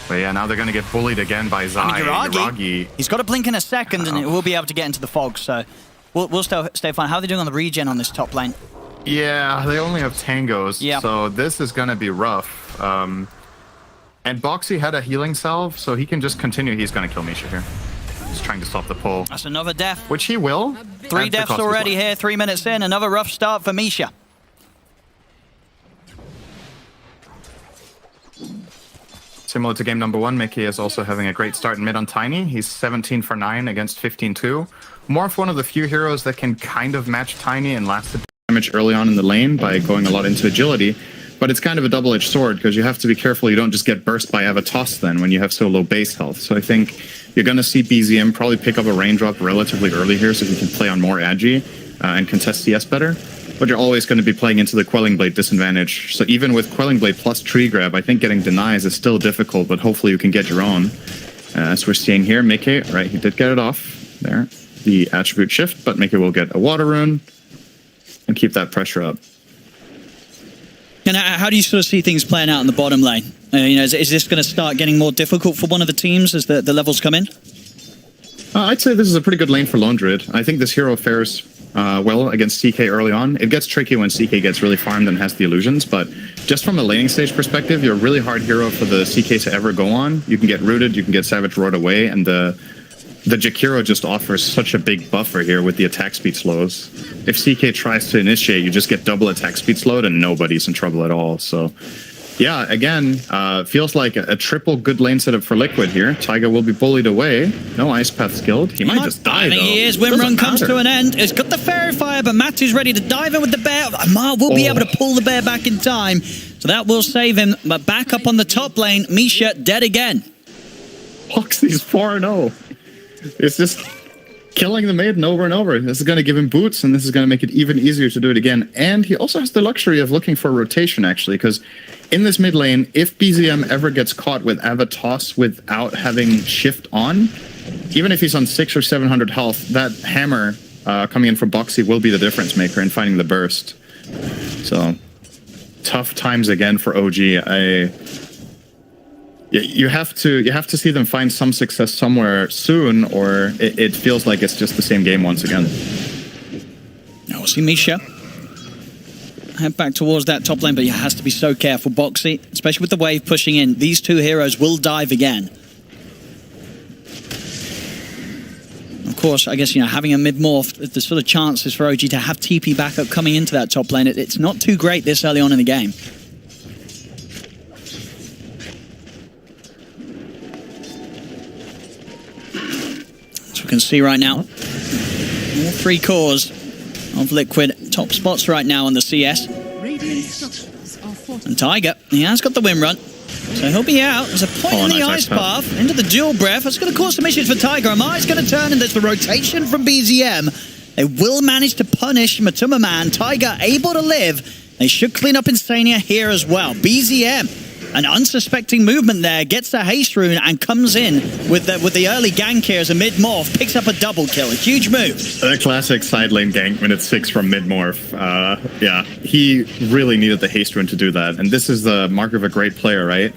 But yeah, now they're going to get bullied again by Zai. I mean, Yuragi, he's got a blink in a second, and we'll be able to get into the fog, so we'll stay fine. How are they doing on the regen on this top lane? Yeah, they only have tangos, so this is going to be rough. And Boxy had a healing salve, so he can just continue. He's going to kill Misha here. He's trying to stop the pull. That's another death. Which he will. 3 deaths already here, 3 minutes in. Another rough start for Misha. Similar to game number 1, Mickey is also having a great start in mid on Tiny. He's 17 for 9 against 15-2. Morph, one of the few heroes that can kind of match Tiny and last the damage early on in the lane by going a lot into agility, but it's kind of a double-edged sword because you have to be careful you don't just get burst by Avatos then when you have so low base health. So I think you're going to see BZM probably pick up a raindrop relatively early here so he can play on more agi and contest CS better, but you're always going to be playing into the Quelling Blade disadvantage. So even with Quelling Blade plus tree grab, I think getting denies is still difficult, but hopefully you can get your own. As we're seeing here, Mickey, right, he did get it off there, the attribute shift, but Mickey will get a water rune and keep that pressure up. And how do you sort of see things playing out in the bottom lane? You know, is this going to start getting more difficult for one of the teams as the levels come in? I'd say this is a pretty good lane for Lone Druid. I think this hero fares well against CK early on. It gets tricky when CK gets really farmed and has the illusions, but just from a laning stage perspective, you're a really hard hero for the CK to ever go on. You can get rooted, you can get Savage Roared away, and the Jakiro just offers such a big buffer here with the attack speed slows. If CK tries to initiate, you just get double attack speed slowed and nobody's in trouble at all. So yeah, again, feels like a triple good lane setup for Liquid here. Taiga will be bullied away. No Ice Path skilled. He might just die, though. He is. Win run comes to an end. It's got the fairy fire, but Matu's ready to dive in with the bear. Amar will be able to pull the bear back in time, so that will save him. But back up on the top lane, Misha dead again. Boxy's 4-0. It's just killing the maiden over and over. This is going to give him boots, and this is going to make it even easier to do it again. And he also has the luxury of looking for rotation, actually, because in this mid lane, if BZM ever gets caught with Ava Toss without having shift on, even if he's on 600 or 700 health, that hammer coming in from Boxy will be the difference maker in finding the burst. So, tough times again for OG. You have to see them find some success somewhere soon, or it feels like it's just the same game once again. Now we'll see Misha head back towards that top lane, but he has to be so careful. Boxy, especially with the wave pushing in, these two heroes will dive again. Of course, I guess, you know, having a mid-morph, the sort of chances for OG to have TP backup coming into that top lane, it's not too great this early on in the game. As we can see right now, all three cores of Liquid top spots right now on the CS. And Tiger, he has got the win run, so he'll be out. There's a point in the ice path into the dual breath. That's going to cause some issues for Tiger. Amai's going to turn, and there's the rotation from BZM. They will manage to punish Matuma Man. Tiger able to live. They should clean up Insania here as well. BZM, an unsuspecting movement there, gets the haste rune and comes in with the early gank here as a mid-morph, picks up a double kill, a huge move. The classic side lane gank minute 6 from mid-morph. Yeah, he really needed the haste rune to do that, and this is the mark of a great player, right?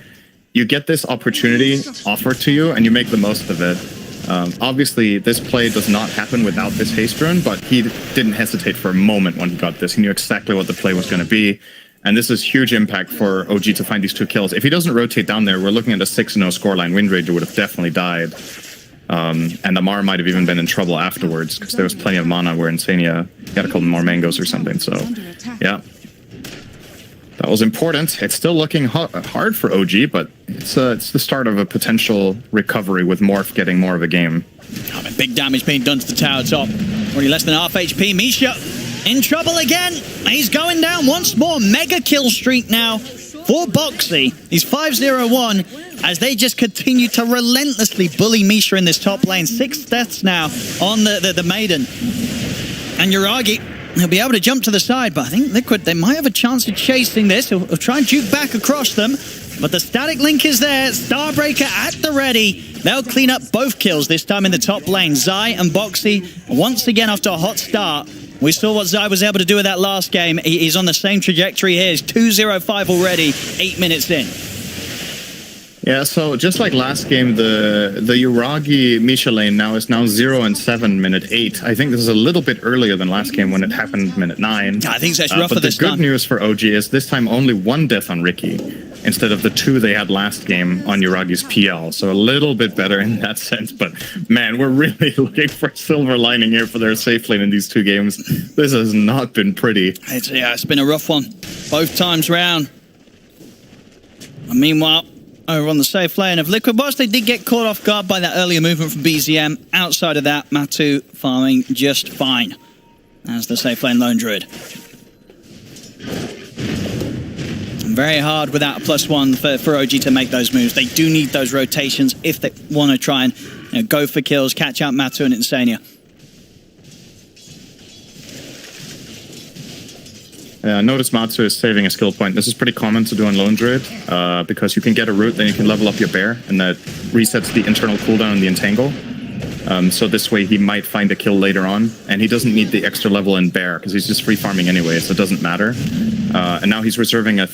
You get this opportunity offered to you, and you make the most of it. Obviously, this play does not happen without this haste rune, but he didn't hesitate for a moment when he got this. He knew exactly what the play was going to be. And this is huge impact for OG to find these 2 kills. If he doesn't rotate down there, we're looking at a 6-0 scoreline. Windranger would have definitely died. And Amar might have even been in trouble afterwards, because there was plenty of mana where Insania got a couple more mangoes or something. So, yeah. That was important. It's still looking hard for OG, but it's the start of a potential recovery with Morph getting more of a game. Oh, big damage being done to the tower top. Already less than half HP. Misha in trouble again. He's going down once more. Mega kill streak now for Boxy. He's 5-0-1 as they just continue to relentlessly bully Misha in this top lane. 6 deaths now on the Maiden. And Yuragi, he'll be able to jump to the side, but I think Liquid, they might have a chance of chasing this. He'll try and juke back across them, but the static link is there. Starbreaker at the ready. They'll clean up both kills this time in the top lane. Zai and Boxy, once again after a hot start. We saw what Zai was able to do with that last game. He's on the same trajectory here. He's 2-0-5 already, 8 minutes in. Yeah, so just like last game, the Yuragi Misha lane now is 0-7 minute 8. I think this is a little bit earlier than last game when it happened minute 9. I think so. It's rougher this time. But the good news for OG is this time only 1 death on Ricky instead of the 2 they had last game on Yuragi's PL. So a little bit better in that sense. But man, we're really looking for a silver lining here for their safe lane in these 2 games. This has not been pretty. It's been a rough one both times round. And meanwhile, over on the safe lane of Liquid, whilst they did get caught off guard by that earlier movement from BZM, outside of that, Matu farming just fine as the safe lane lone druid. Very hard without a +1 for OG to make those moves. They do need those rotations if they want to try and go for kills, catch out Matu and Insania. Notice Matsu is saving a skill point. This is pretty common to do on Lone Druid, because you can get a root, then you can level up your bear, and that resets the internal cooldown and the entangle. So this way he might find a kill later on, and he doesn't need the extra level in bear, because he's just free farming anyway, so it doesn't matter. And now he's reserving an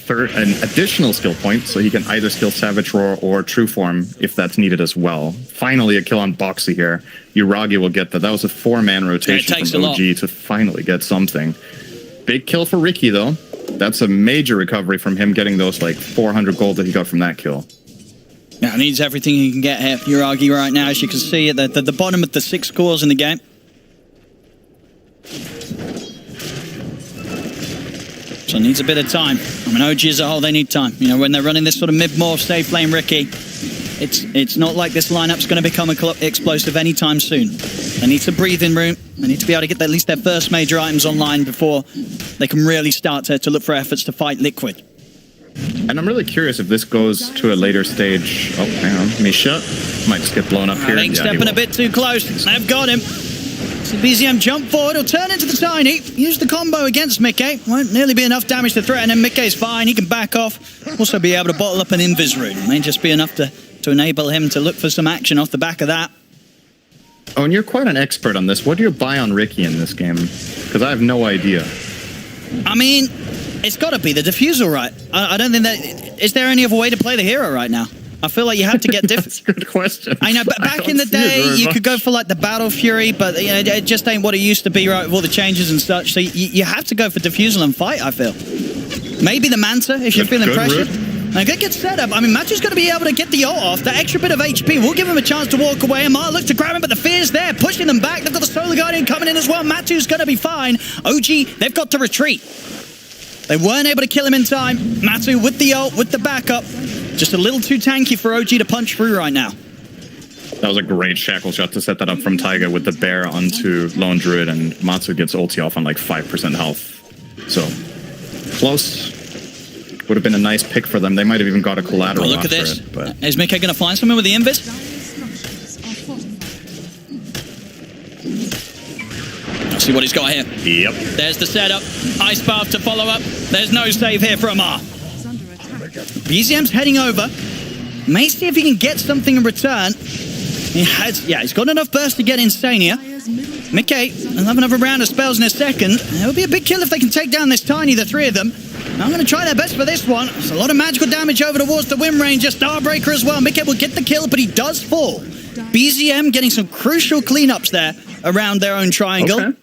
additional skill point, so he can either skill Savage Roar or True Form, if that's needed as well. Finally a kill on Boxy here. Yuragi will get that. That was a 4-man rotation from OG to finally get something. Big kill for Ricky, though. That's a major recovery from him getting those, like, 400 gold that he got from that kill. Yeah, needs everything he can get here. Yuragi right now, as you can see, at the bottom of the 6 cores in the game. So needs a bit of time. I mean, OG as a whole, they need time. You know, when they're running this sort of mid-morph safe lane Ricky, it's not like this lineup's going to become explosive anytime soon. They need to breathe in room. They need to be able to get at least their first major items online before they can really start to look for efforts to fight Liquid. And I'm really curious if this goes to a later stage. Oh, hang on. Misha might just get blown up here. I think stepping a bit too close. They've got him. So BZM jump forward, he'll turn into the Tiny. Use the combo against Mickey. Won't nearly be enough damage to threaten him. Mickey's fine, he can back off. Also be able to bottle up an Invis rune. May just be enough to enable him to look for some action off the back of that. Oh, and you're quite an expert on this. What do you buy on Ricky in this game? Because I have no idea. I mean, it's got to be the diffusal, right? I don't think that... Is there any other way to play the hero right now? I feel like you have to get different. That's a good question. I know, but back in the day, you could go for like the Battle Fury, but you know, it just ain't what it used to be, right, with all the changes and such. So you have to go for diffusal and fight, I feel. Maybe the Manta, if you're feeling pressured. Now, good set up. I mean, Matu's going to be able to get the ult off. That extra bit of HP will give him a chance to walk away. Amar looks to grab him, but the fear's there, pushing them back. They've got the Solar Guardian coming in as well. Matu's going to be fine. OG, they've got to retreat. They weren't able to kill him in time. Matu with the ult, with the backup. Just a little too tanky for OG to punch through right now. That was a great shackle shot to set that up from Taiga with the bear onto Lone Druid, and Matsu gets ulti off on like 5% health. So, close. Would have been a nice pick for them. They might have even got a collateral look at after this. it. But... Is Mickey going to find something with the Invis? Let's see what he's got here. Yep. There's the setup. Ice Bath to follow up. There's no save here for Amar. BZM's heading over. May see if he can get something in return. He's got enough burst to get Insania. Mickey will have another round of spells in a second. It would be a big kill if they can take down this Tiny, the three of them. I'm going to try their best for this one. There's a lot of magical damage over towards the Wind Ranger. Starbreaker as well. Mickey will get the kill, but he does fall. BZM getting some crucial cleanups there around their own triangle. Okay.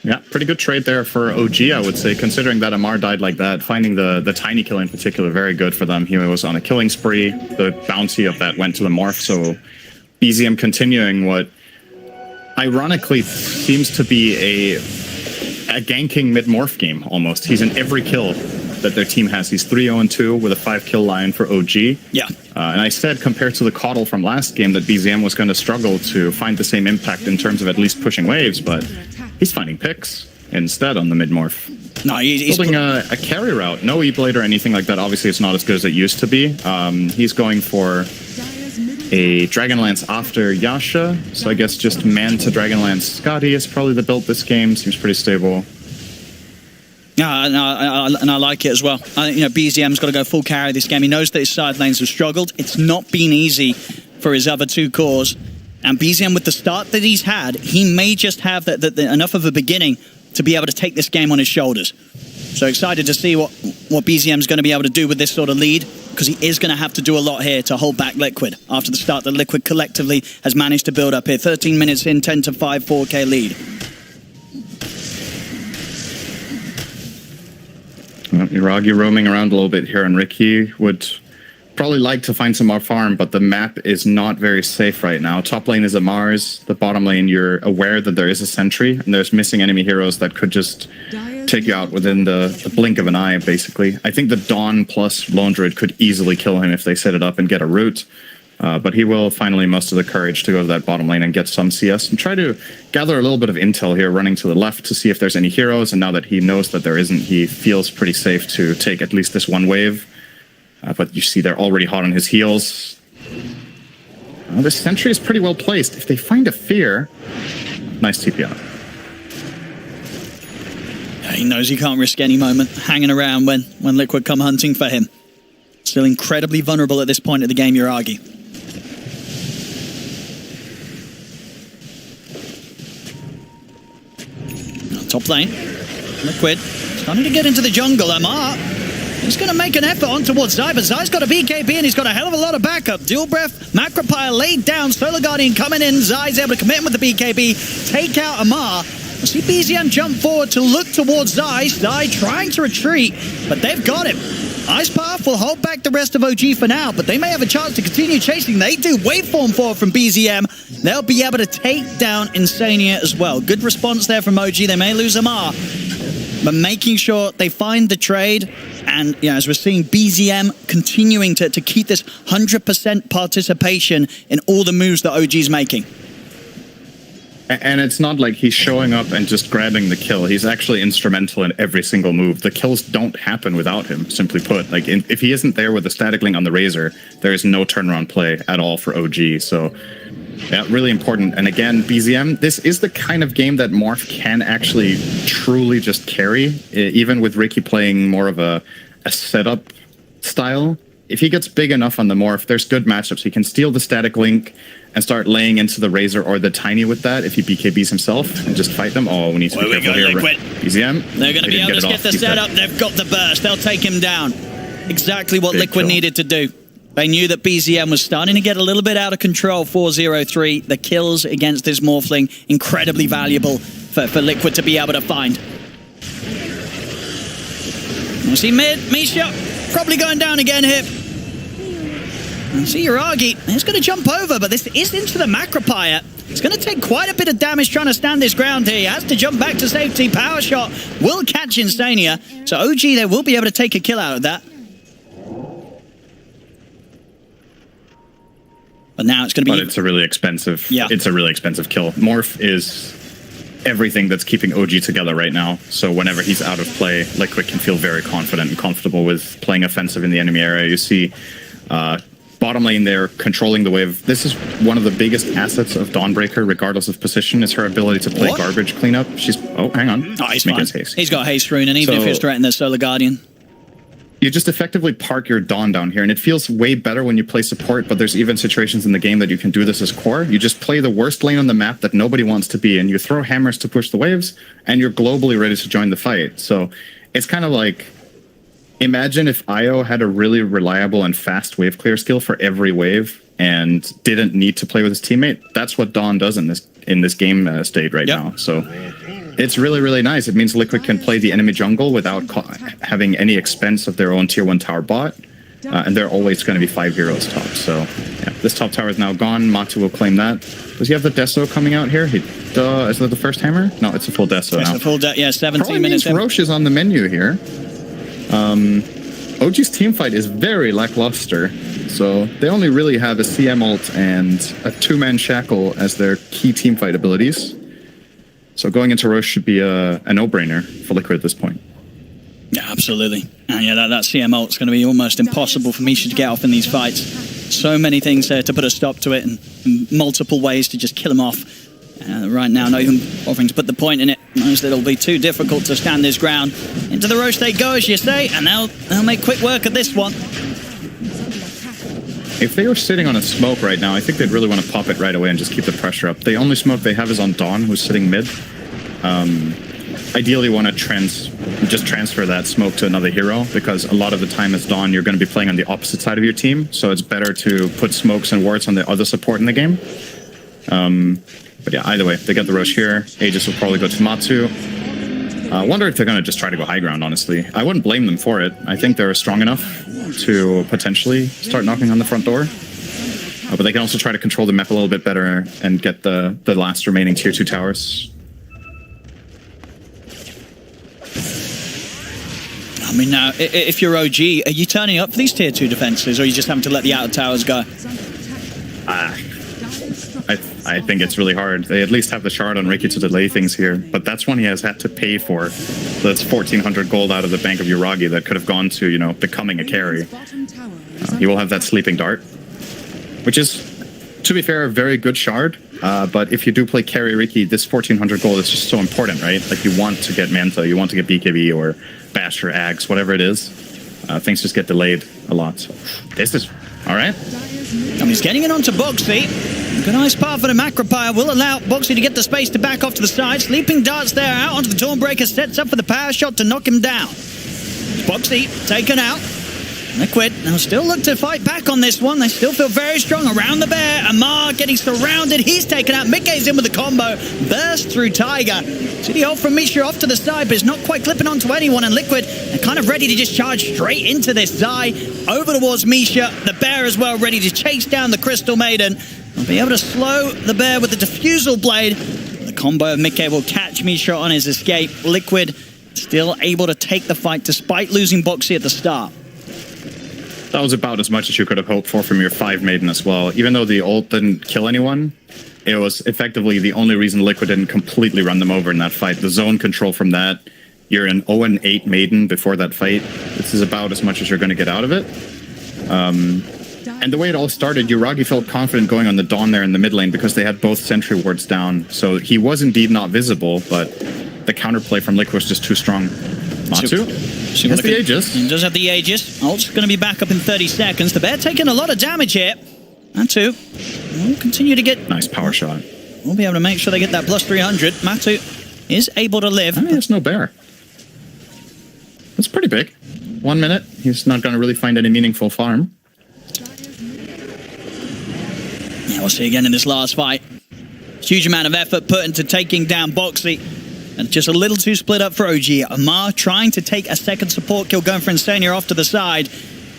Yeah, pretty good trade there for OG, I would say, considering that Amar died like that. Finding the Tiny kill in particular, very good for them. He was on a killing spree. The bounty of that went to the Morph, so BZM continuing what ironically seems to be a ganking mid-morph game, almost. He's in every kill that their team has. He's 3-0-2 with a 5-kill line for OG. Yeah. And I said, compared to the Coddle from last game, that BZM was going to struggle to find the same impact in terms of at least pushing waves, but he's finding picks instead on the mid-morph. No, he's building a carry route. No E-Blade or anything like that. Obviously, it's not as good as it used to be. He's going for a Dragonlance after Yasha, so I guess just man to Dragonlance Scotty is probably the build this game. Seems pretty stable. Yeah, and I like it as well. I think, BZM's got to go full carry this game. He knows that his side lanes have struggled. It's not been easy for his other two cores. And BZM, with the start that he's had, he may just have enough of a beginning to be able to take this game on his shoulders. So excited to see what BZM's going to be able to do with this sort of lead, because he is going to have to do a lot here to hold back Liquid after the start that Liquid collectively has managed to build up here. 13 minutes in, 10-5, 4K lead. Well, Iragi roaming around a little bit here, and Ricky would probably like to find some more farm, but the map is not very safe right now. Top lane is a Mars. The bottom lane, you're aware that there is a sentry, and there's missing enemy heroes that could just take you out within the blink of an eye, basically. I think the Dawn plus Lone Druid could easily kill him if they set it up and get a root. But he will finally muster the courage to go to that bottom lane and get some CS and try to gather a little bit of intel here, running to the left to see if there's any heroes. And now that he knows that there isn't, he feels pretty safe to take at least this one wave. But you see they're already hot on his heels. This sentry is pretty well placed. If they find a fear, nice TP out. Yeah, he knows he can't risk any moment hanging around when Liquid come hunting for him. Still incredibly vulnerable at this point of the game, Yuragi. Top lane, Liquid starting to get into the jungle. Amar, he's going to make an effort on towards Zai, but Zai's got a BKB and he's got a hell of a lot of backup. Dual Breath, Macropile laid down, Solar Guardian coming in. Zai's able to commit him with the BKB, take out Amar. We'll see BZM jump forward to look towards Zai. Zai trying to retreat, but they've got him. Ice Path will hold back the rest of OG for now, but they may have a chance to continue chasing. They do waveform forward from BZM. They'll be able to take down Insania as well. Good response there from OG. They may lose Amar, but making sure they find the trade. And as we're seeing BZM continuing to keep this 100% participation in all the moves that OG's making. And it's not like he's showing up and just grabbing the kill. He's actually instrumental in every single move. The kills don't happen without him, simply put. Like, if he isn't there with the static link on the Razor, there is no turnaround play at all for OG. So, yeah, really important. And again, BZM, this is the kind of game that Morph can actually truly just carry, even with Ricky playing more of a setup style. If he gets big enough on the Morph, there's good matchups. He can steal the static link and start laying into the Razor or the Tiny with that if he BKBs himself and just fight them. Oh, we need to be careful here. BZM. They're going to be able to get the setup. They've got the burst. They'll take him down. Exactly what Liquid needed to do. They knew that BZM was starting to get a little bit out of control. 4-0-3. The kills against this Morphling, incredibly valuable for Liquid to be able to find. We'll see mid. Misha probably going down again here. And see Uragi, he's going to jump over, but this is into the Macropire. It's going to take quite a bit of damage trying to stand this ground here. He has to jump back to safety. Power shot will catch Insania. So OG, they will be able to take a kill out of that. But now it's going to be... But it's a really expensive... Yeah. It's a really expensive kill. Morph is everything that's keeping OG together right now. So whenever he's out of play, Liquid can feel very confident and comfortable with playing offensive in the enemy area. You see... bottom lane there, controlling the wave. This is one of the biggest assets of Dawnbreaker, regardless of position, is her ability to play garbage cleanup. She's... Oh, hang on. Oh, he's fine. He's got haste rune, and even if he's threatened the Solar Guardian. You just effectively park your Dawn down here, and it feels way better when you play support, but there's even situations in the game that you can do this as core. You just play the worst lane on the map that nobody wants to be in. You throw hammers to push the waves, and you're globally ready to join the fight. So it's kind of like... Imagine if Io had a really reliable and fast wave clear skill for every wave and didn't need to play with his teammate. That's what Dawn does in this game state right now. So it's really, really nice. It means Liquid can play the enemy jungle without having any expense of their own tier 1 tower bot. And they're always going to be 5 heroes top. So yeah, this top tower is now gone. Matu will claim that. Does he have the Deso coming out here? Is that the first hammer? No, it's a full Deso now. It's a full yeah, 17 Probably minutes. Means Roche is on the menu here. OG's teamfight is very lackluster, so they only really have a CM ult and a 2-man shackle as their key teamfight abilities. So going into Roche should be a no-brainer for Liquid at this point. Yeah, absolutely. And yeah, that CM ult's going to be almost impossible for Misha to get off in these fights. So many things there to put a stop to it, and multiple ways to just kill him off. Right now, not even offering to put the point in it. Knows that it'll be too difficult to stand this ground. Into the Roche they go, as you say, and they'll make quick work of this one. If they were sitting on a smoke right now, I think they'd really want to pop it right away and just keep the pressure up. The only smoke they have is on Dawn, who's sitting mid. Ideally want to just transfer that smoke to another hero, because a lot of the time as Dawn, you're going to be playing on the opposite side of your team, so it's better to put smokes and wards on the other support in the game. But yeah, either way, they get the Roche here. Aegis will probably go to Matsu. I wonder if they're going to just try to go high ground, honestly. I wouldn't blame them for it. I think they're strong enough to potentially start knocking on the front door. But they can also try to control the map a little bit better and get the last remaining tier 2 towers. I mean, now, if you're OG, are you turning up for these tier 2 defenses, or are you just having to let the outer towers go? I think it's really hard. They at least have the shard on Ricky to delay things here, but that's one he has had to pay for. That's 1,400 gold out of the bank of Uragi that could have gone to, you know, becoming a carry. He will have that sleeping dart, which is, to be fair, a very good shard. But if you do play carry Ricky, this 1,400 gold is just so important, right? Like, you want to get Manta, you want to get BKB or Bash or Ags, whatever it is. Things just get delayed a lot. So this is all right. And he's getting it onto Boxy. Good nice path for the Macropire will allow Boxy to get the space to back off to the side. Sleeping darts there out onto the Dawnbreaker, sets up for the power shot to knock him down. Boxy taken out. Liquid now still look to fight back on this one. They still feel very strong around the bear. Amar getting surrounded. He's taken out. Mickey's in with the combo. Burst through Tiger. See the ult from Misha off to the side, but it's not quite clipping onto anyone. And Liquid are kind of ready to just charge straight into this Zai. Over towards Misha. The bear as well, ready to chase down the Crystal Maiden. They'll be able to slow the bear with the Diffusal Blade. The combo of Mickey will catch Misha on his escape. Liquid still able to take the fight despite losing Boxy at the start. That was about as much as you could have hoped for from your 5 Maiden as well. Even though the ult didn't kill anyone, it was effectively the only reason Liquid didn't completely run them over in that fight. The zone control from that, you're an 0-8 Maiden before that fight. This is about as much as you're going to get out of it. And the way it all started, Yuragi felt confident going on the Dawn there in the mid lane because they had both sentry wards down. So he was indeed not visible, but the counterplay from Liquid was just too strong. Matsu, he has the Aegis. He does have the Aegis. Ult's going to be back up in 30 seconds. The Bear taking a lot of damage here. Matsu will continue to get... Nice power shot. We'll be able to make sure they get that plus 300. Matsu is able to live. I mean, there's no Bear. That's pretty big. 1 minute. He's not going to really find any meaningful farm. Yeah, we'll see again in this last fight. Huge amount of effort put into taking down Boxy. And just a little too split up for OG. Amar trying to take a second support kill, going for Insania off to the side.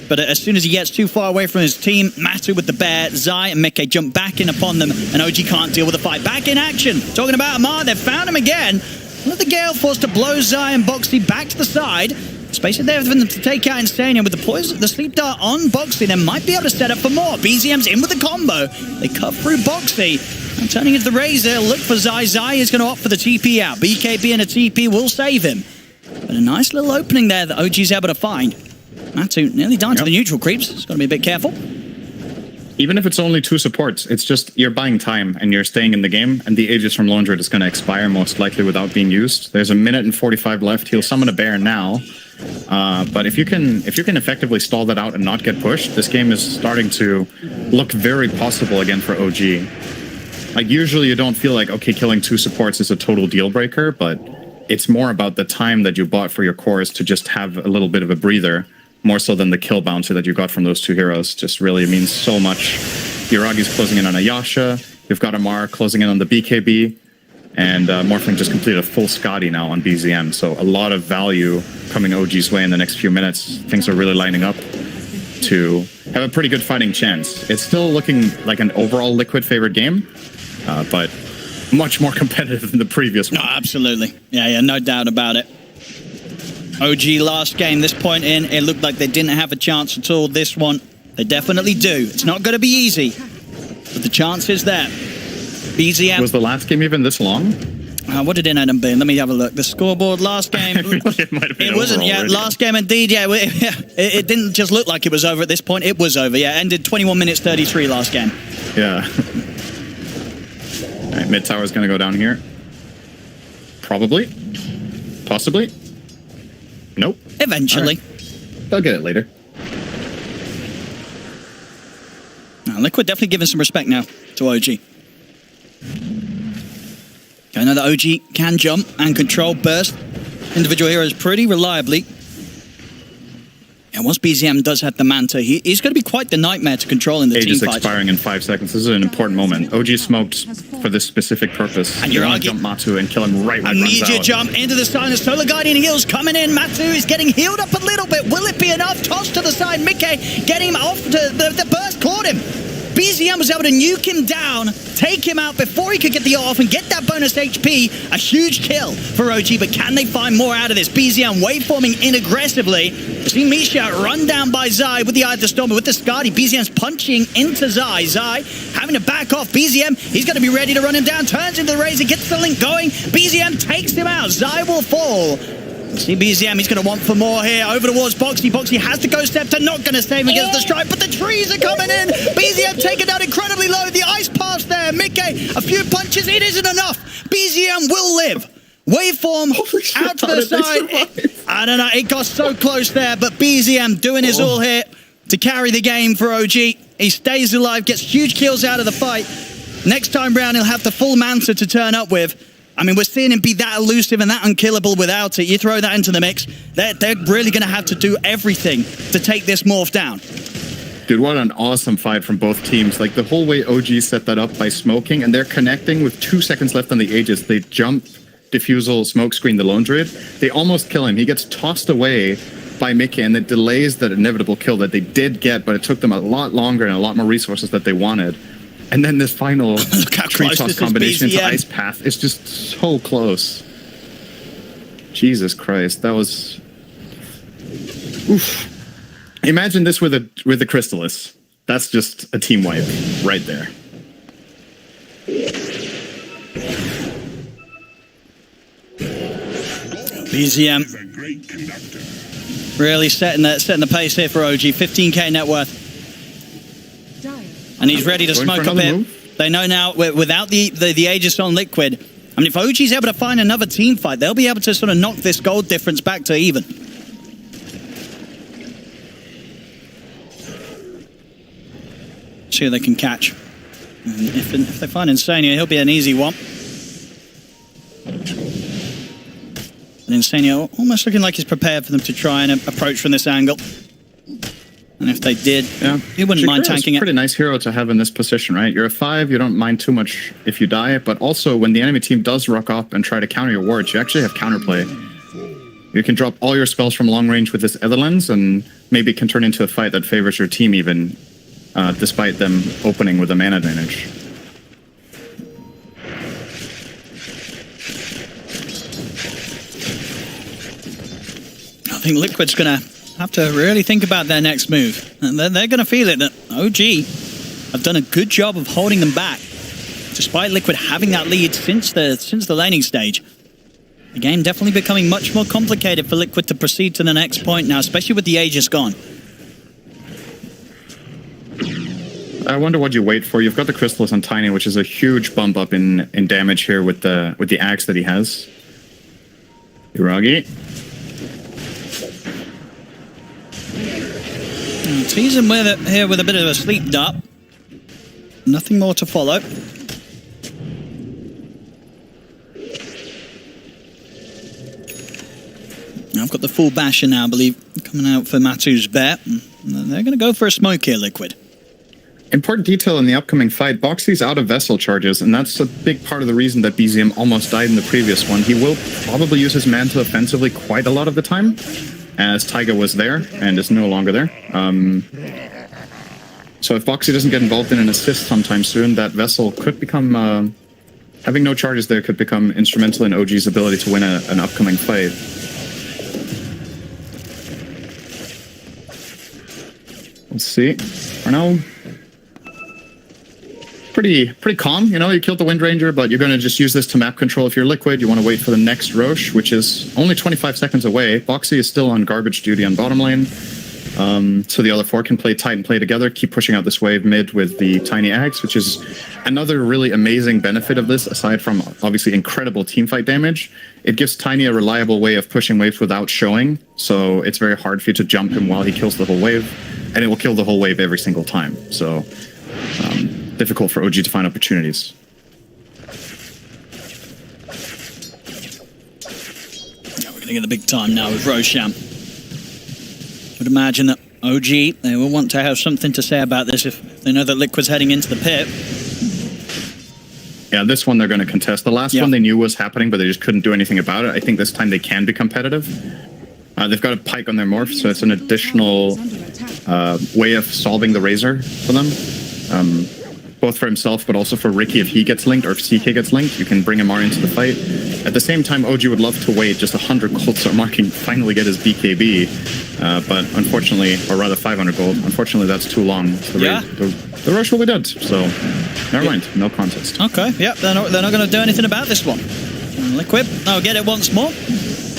But as soon as he gets too far away from his team, Matsu with the Bear, Zai and Mickey jump back in upon them, and OG can't deal with the fight. Back in action. Talking about Amar, they've found him again. Let the Gale Force to blow Zai and Boxy back to the side. Space is there for them to take out Insania with the poison, the sleep dart on Boxy. They might be able to set up for more. BZM's in with the combo. They cut through Boxy. And turning into the Razor, look for Zai. Zai is going to opt for the TP out. BKB and a TP will save him. But a nice little opening there that OG's able to find. Matsu nearly down to the neutral creeps. It's got to be a bit careful. Even if it's only 2 supports, it's just you're buying time and you're staying in the game, and the Aegis from Lone Druid is going to expire most likely without being used. There's 1 minute and 45 left. He'll summon a Bear now. But if you can effectively stall that out and not get pushed, this game is starting to look very possible again for OG. Like, usually you don't feel like, okay, killing 2 supports is a total deal breaker, but it's more about the time that you bought for your cores to just have a little bit of a breather, more so than the kill bouncer that you got from those 2 heroes. Just really means so much. Yuragi's closing in on a Yasha, you've got Amar closing in on the BKB, and Morphling just completed a full Scotty now on BZM, so a lot of value coming OG's way in the next few minutes. Things are really lining up to have a pretty good fighting chance. It's still looking like an overall Liquid favored game, but much more competitive than the previous one. No, absolutely. Yeah, no doubt about it. OG last game, this point in, it looked like they didn't have a chance at all. This one, they definitely do. It's not going to be easy, but the chance is there. BZM. Was the last game even this long? What did it end up being? Let me have a look. The scoreboard last game. I feel like it might have been It wasn't, yeah. already. Last game indeed, yeah. It didn't just look like it was over at this point. It was over, yeah. Ended 21 minutes 33 last game. Yeah. All right, mid tower is going to go down here. Probably. Possibly. Nope. Eventually. Right. They'll get it later. Now, Liquid definitely giving some respect now to OG. I know that OG can jump and control burst individual heroes pretty reliably. And once BZM does have the Manta, he's going to be quite the nightmare to control in the team Aegis fight. expiring in 5 seconds. This is an important moment. OG smoked for this specific purpose. And you want to jump Matsu and kill him right when he runs Immediate out. jump into the silence. Solar Guardian heals coming in. Matsu is getting healed up a little bit. Will it be enough? Toss to the side. Mickey getting him off. The burst caught him. BZM was able to nuke him down, take him out before he could get the off and get that bonus HP. A huge kill for OG, but can they find more out of this? BZM waveforming in aggressively. We see Misha run down by Zai with the Eye of the Storm, but with the Skadi, BZM's punching into Zai. Zai having to back off. BZM, he's going to be ready to run him down. Turns into the Razor, gets the link going. BZM takes him out. Zai will fall. See BZM, he's going to want for more here. Over towards Boxy. Boxy has the Ghost Scepter, not going to save him against the strike, but the trees are coming in. BZM taken down incredibly low. The ice pass there. Mickey, a few punches. It isn't enough. BZM will live. Waveform out to the side. I don't know. It got so close there, but BZM doing his all here to carry the game for OG. He stays alive, gets huge kills out of the fight. Next time round, he'll have the full Manta to turn up with. I mean, we're seeing him be that elusive and that unkillable without it. You throw that into the mix, they're really going to have to do everything to take this morph down. Dude, what an awesome fight from both teams. Like, the whole way OG set that up by smoking, and they're connecting with 2 seconds left on the Aegis. They jump, diffusal, smoke screen the Lone Druid. They almost kill him. He gets tossed away by Mickey, and it delays that inevitable kill that they did get, but it took them a lot longer and a lot more resources that they wanted. And then this final tree toss combination into Ice Path is just so close. Jesus Christ, that was... Oof. Imagine this with a Crystallis. That's just a team wipe right there. BZM really setting the pace here for OG. 15k net worth. And he's ready to smoke up here. They know now, without the Aegis on Liquid, I mean, if OG's able to find another team fight, they'll be able to sort of knock this gold difference back to even. See who they can catch. And if they find Insania, he'll be an easy one. And Insania almost looking like he's prepared for them to try and approach from this angle. And if they did, he wouldn't mind tanking it. Pretty nice hero to have in this position, right? You're a 5, you don't mind too much if you die, but also when the enemy team does rock up and try to counter your wards, you actually have counterplay. You can drop all your spells from long range with this Ether Lens and maybe can turn into a fight that favors your team even, despite them opening with a mana advantage. I think Liquid's going to have to really think about their next move. And they're going to feel it that OG have done a good job of holding them back, despite Liquid having that lead since the laning stage. The game definitely becoming much more complicated for Liquid to proceed to the next point now, especially with the Aegis gone. I wonder what you wait for. You've got the Chrysalis on Tiny, which is a huge bump up in damage here with the axe that he has. Uragi. Tease him with it here with a bit of a sleep dart. Nothing more to follow. I've got the full basher now, I believe, coming out for Matu's bet. They're going to go for a smoke here, Liquid. Important detail in the upcoming fight, Boxy's out of Vessel charges, and that's a big part of the reason that BZM almost died in the previous one. He will probably use his Manta offensively quite a lot of the time, as Taiga was there and is no longer there. So if Boxy doesn't get involved in an assist sometime soon, that Vessel could become... having no charges there could become instrumental in OG's ability to win an upcoming fight. Let's see. For now, pretty calm. You know, you killed the Wind Ranger, but you're going to just use this to map control if you're Liquid. You want to wait for the next Roche, which is only 25 seconds away. Boxy is still on garbage duty on bottom lane. So the other 4 can play tight and play together, keep pushing out this wave mid with the Tiny Axe, which is another really amazing benefit of this, aside from obviously incredible teamfight damage. It gives Tiny a reliable way of pushing waves without showing, so it's very hard for you to jump him while he kills the whole wave, and it will kill the whole wave every single time. So difficult for OG to find opportunities. Yeah, we're going to get the big time now with Roshan. Would imagine that OG, they will want to have something to say about this if they know that Liquid's heading into the pit. Yeah, this one they're going to contest. The last one they knew was happening, but they just couldn't do anything about it. I think this time they can be competitive. They've got a Pike on their morph, so it's an additional way of solving the Razor for them. Both for himself, but also for Ricky if he gets linked, or if CK gets linked, you can bring Amar into the fight. At the same time, OG would love to wait just 100 gold so Amar can finally get his BKB, but unfortunately, or rather 500 gold, unfortunately that's too long. So the rush will be dead, so never mind, no contest. Okay, yep, they're not going to do anything about this one. Liquid, oh, get it once more.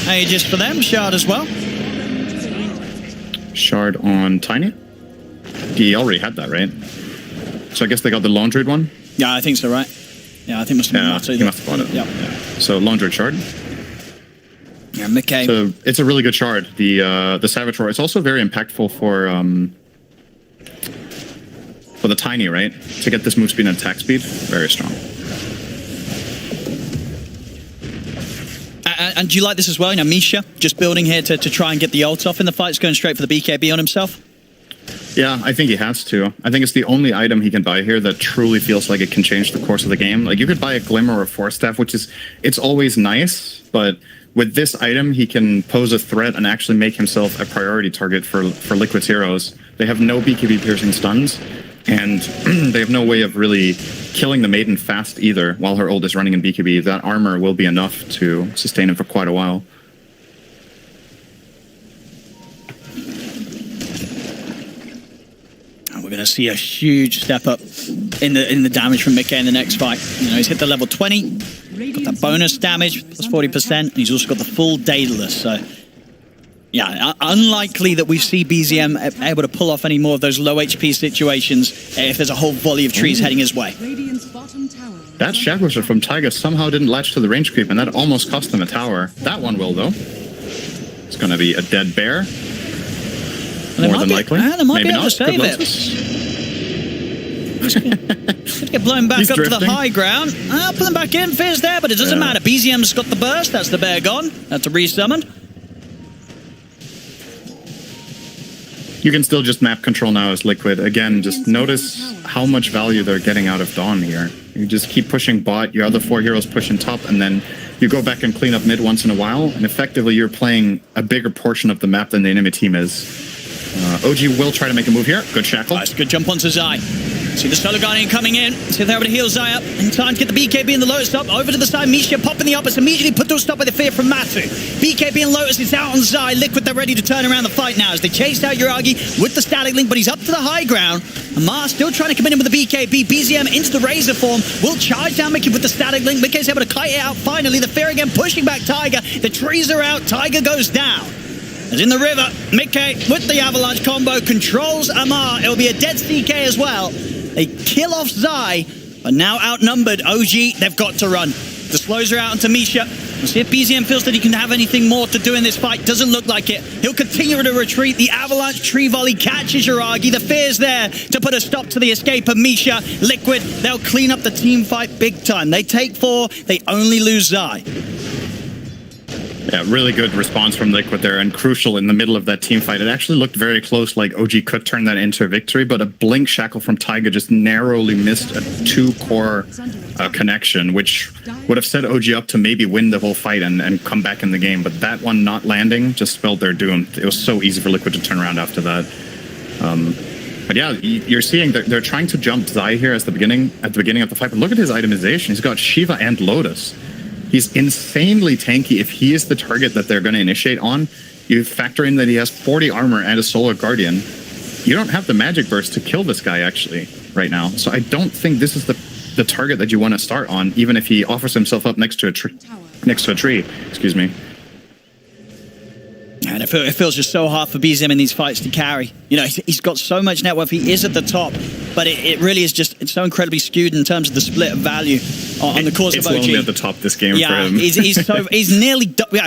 Aegis for them, Shard as well. Shard on Tiny? He already had that, right? So I guess they got the laundried one? Yeah, I think so, right? Yeah, I think must have been Matu. He must have bought it. Yep. Yeah. So laundried Shard. Yeah, McKay. So it's a really good Shard. The Savage Roar. It's also very impactful for the Tiny, right? To get this move speed and attack speed, very strong. And do you like this as well? You know, Misha just building here to try and get the ult off in the fight. He's going straight for the BKB on himself. Yeah, I think he has to. I think it's the only item he can buy here that truly feels like it can change the course of the game. Like, you could buy a Glimmer or a Force Staff, which is, it's always nice, but with this item, he can pose a threat and actually make himself a priority target for Liquid's heroes. They have no BKB piercing stuns, and they have no way of really killing the Maiden fast either while her ult is running in BKB. That armor will be enough to sustain him for quite a while. we're going to see a huge step up in the damage from Mickey in the next fight. You know, he's hit the level 20, got that bonus damage, plus 40%, and he's also got the full Daedalus, so... Yeah, unlikely that we see BZM able to pull off any more of those low HP situations if there's a whole volley of trees heading his way. That Shackle Shot from Taiga somehow didn't latch to the range creep, and that almost cost them a tower. That one will, though. It's going to be a dead bear. More than likely. They might Maybe be able not. to save it. Could get blown back up to the high ground. Put them back in. Fear's there, but it doesn't matter. BZM's got the burst. That's the bear gone. That's a resummoned. You can still just map control now as Liquid. Again, just notice how much value they're getting out of Dawn here. You just keep pushing bot, your other 4 heroes pushing top, and then you go back and clean up mid once in a while, and effectively you're playing a bigger portion of the map than the enemy team is. OG will try to make a move here. Good Shackle. Nice, good jump onto Zai. See the Solar Guardian coming in. See if they're able to heal Zai up. In time to get the BKB and the Lotus up. Over to the side, Misha popping the opposite. Immediately put to a stop by the Fear from Matsu. BKB and Lotus is out on Zai. Liquid, they're ready to turn around the fight now as they chase out Yuragi with the Static Link, but he's up to the high ground. Amar still trying to come in with the BKB. BZM into the Razor form. Will charge down Mickey with the Static Link. Mickey's able to kite it out finally. The Fear again pushing back Tiger. The trees are out. Tiger goes down. As in the river, Mickey with the Avalanche combo controls Amar. It'll be a dead CK as well. They kill off Zai, but now outnumbered. OG, they've got to run. The slows are out onto Misha. We'll see if BZM feels that he can have anything more to do in this fight. Doesn't look like it. He'll continue to retreat. The Avalanche tree volley catches Yuragi. The Fear's there to put a stop to the escape of Misha. Liquid, they'll clean up the team fight big time. They take 4, they only lose Zai. Yeah, really good response from Liquid there, and crucial in the middle of that team fight. It actually looked very close, like OG could turn that into a victory, but a Blink Shackle from Taiga just narrowly missed a 2-core connection, which would have set OG up to maybe win the whole fight and come back in the game. But that one not landing just spelled their doom. It was so easy for Liquid to turn around after that. But yeah, you're seeing that they're trying to jump Zai here at the beginning of the fight. But look at his itemization. He's got Shiva and Lotus. He's insanely tanky. If he is the target that they're going to initiate on, you factor in that he has 40 armor and a Solar Guardian. You don't have the magic burst to kill this guy actually right now. So I don't think this is the target that you want to start on, even if he offers himself up next to a tree. Excuse me. And it feels just so hard for BZM in these fights to carry. You know, he's got so much net worth. He is at the top, but it really is just, it's so incredibly skewed in terms of the split of value on the cause of OG. It's lonely at the top this game for him. he's nearly,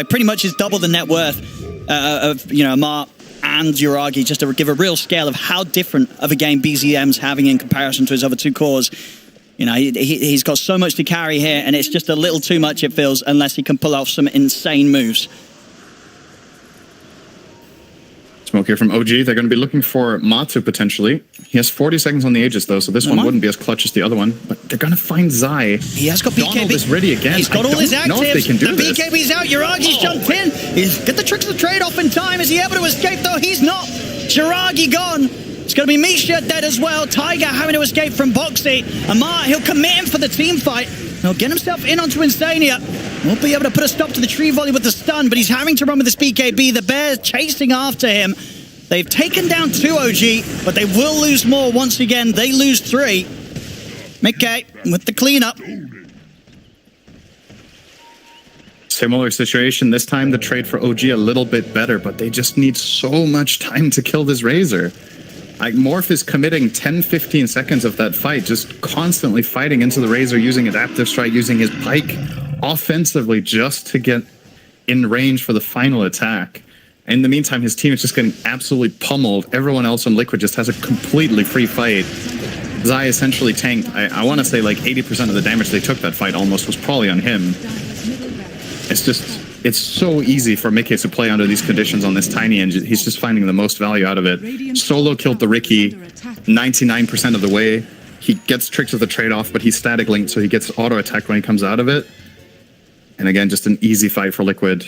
pretty much is double the net worth of, you know, Amar and Yuragi, just to give a real scale of how different of a game BZM's having in comparison to his other 2 cores. You know, he's got so much to carry here, and it's just a little too much, it feels, unless he can pull off some insane moves. Smoke here from OG. They're going to be looking for Matsu potentially. He has 40 seconds on the Aegis though, so this one wouldn't be as clutch as the other one. But they're going to find Zai. He has got BKB. Donald is ready again. He's got all his actives. Know if they can do the BKB's out. Yuragi's jumped in. He's got the tricks of the trade-off in time. Is he able to escape though? He's not. Yuragi gone. It's going to be Misha dead as well. Tiger having to escape from Boxy. Amar, he'll commit him for the team fight. He'll get himself in onto Insania. Won't be able to put a stop to the tree volley with the stun, but he's having to run with this BKB. The Bears chasing after him. They've taken down 2 OG, but they will lose more once again. They lose 3. Mickey with the cleanup. Similar situation. This time the trade for OG a little bit better, but they just need so much time to kill this Razor. Like, Morph is committing 10-15 seconds of that fight, just constantly fighting into the Razor, using Adaptive Strike, using his Pike offensively just to get in range for the final attack. In the meantime, his team is just getting absolutely pummeled. Everyone else on Liquid just has a completely free fight. Zai essentially tanked, I want to say like 80% of the damage they took that fight almost was probably on him. It's so easy for Mickey to play under these conditions on this tiny engine. He's just finding the most value out of it. Solo killed the Riki 99% of the way. He gets tricks with the trade-off, but he's static linked, so he gets auto-attacked when he comes out of it. And again, just an easy fight for Liquid.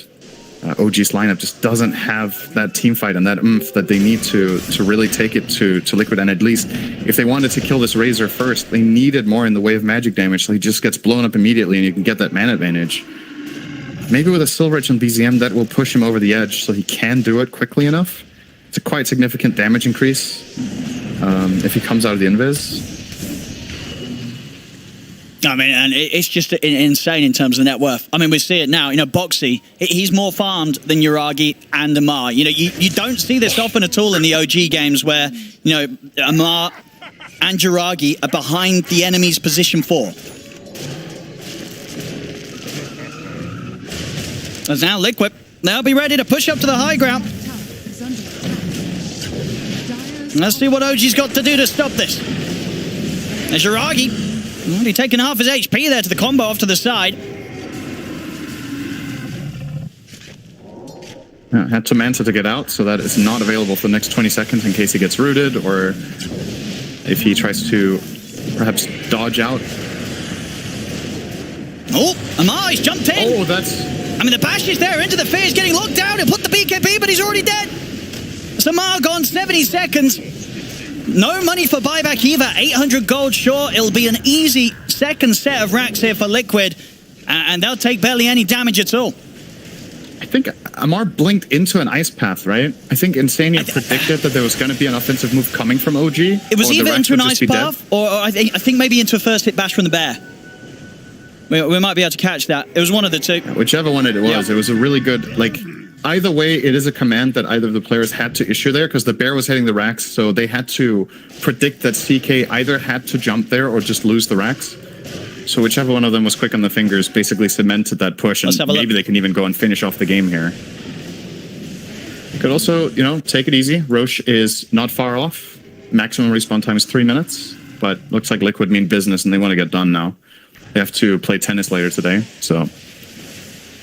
OG's lineup just doesn't have that team fight and that oomph that they need to really take it to Liquid. And at least if they wanted to kill this Razor first, they needed more in the way of magic damage, so he just gets blown up immediately and you can get that man advantage. Maybe with a Silverich and BZM, that will push him over the edge so he can do it quickly enough. It's a quite significant damage increase. if he comes out of the invis. I mean, and it's just insane in terms of net worth. I mean, we see it now. You know, Boxy, he's more farmed than Yuragi and Amar. You know, you don't see this often at all in the OG games where, you know, Amar and Yuragi are behind the enemy's position 4. As now Liquid, they'll be ready to push up to the high ground. Let's see what OG's got to do to stop this. There's Yuragi. Already taken half his HP there to the combo off to the side. Yeah, had to Manta to get out, so that is not available for the next 20 seconds in case he gets rooted, or if he tries to perhaps dodge out. Oh, Amar, he's jumped in. Oh, that's... I mean, the bash is there into the fear. He's getting locked down. He'll put the BKB, but he's already dead. So Amar gone 70 seconds. No money for buyback either. 800 gold short. It'll be an easy second set of racks here for Liquid, and they'll take barely any damage at all. I think Amar blinked into an ice path, right? I think Insania predicted that there was going to be an offensive move coming from OG. It was either into an ice path, or I think maybe into a first hit bash from the bear. We might be able to catch that. It was one of the two. Whichever one it was, it was a really good, like... Either way, it is a command that either of the players had to issue there, because the bear was hitting the racks, so they had to predict that CK either had to jump there or just lose the racks. So whichever one of them was quick on the fingers basically cemented that push, and maybe they can even go and finish off the game here. You could also, you know, take it easy. Roche is not far off. Maximum respawn time is 3 minutes, but looks like Liquid mean business and they want to get done now. They have to play tennis later today, so...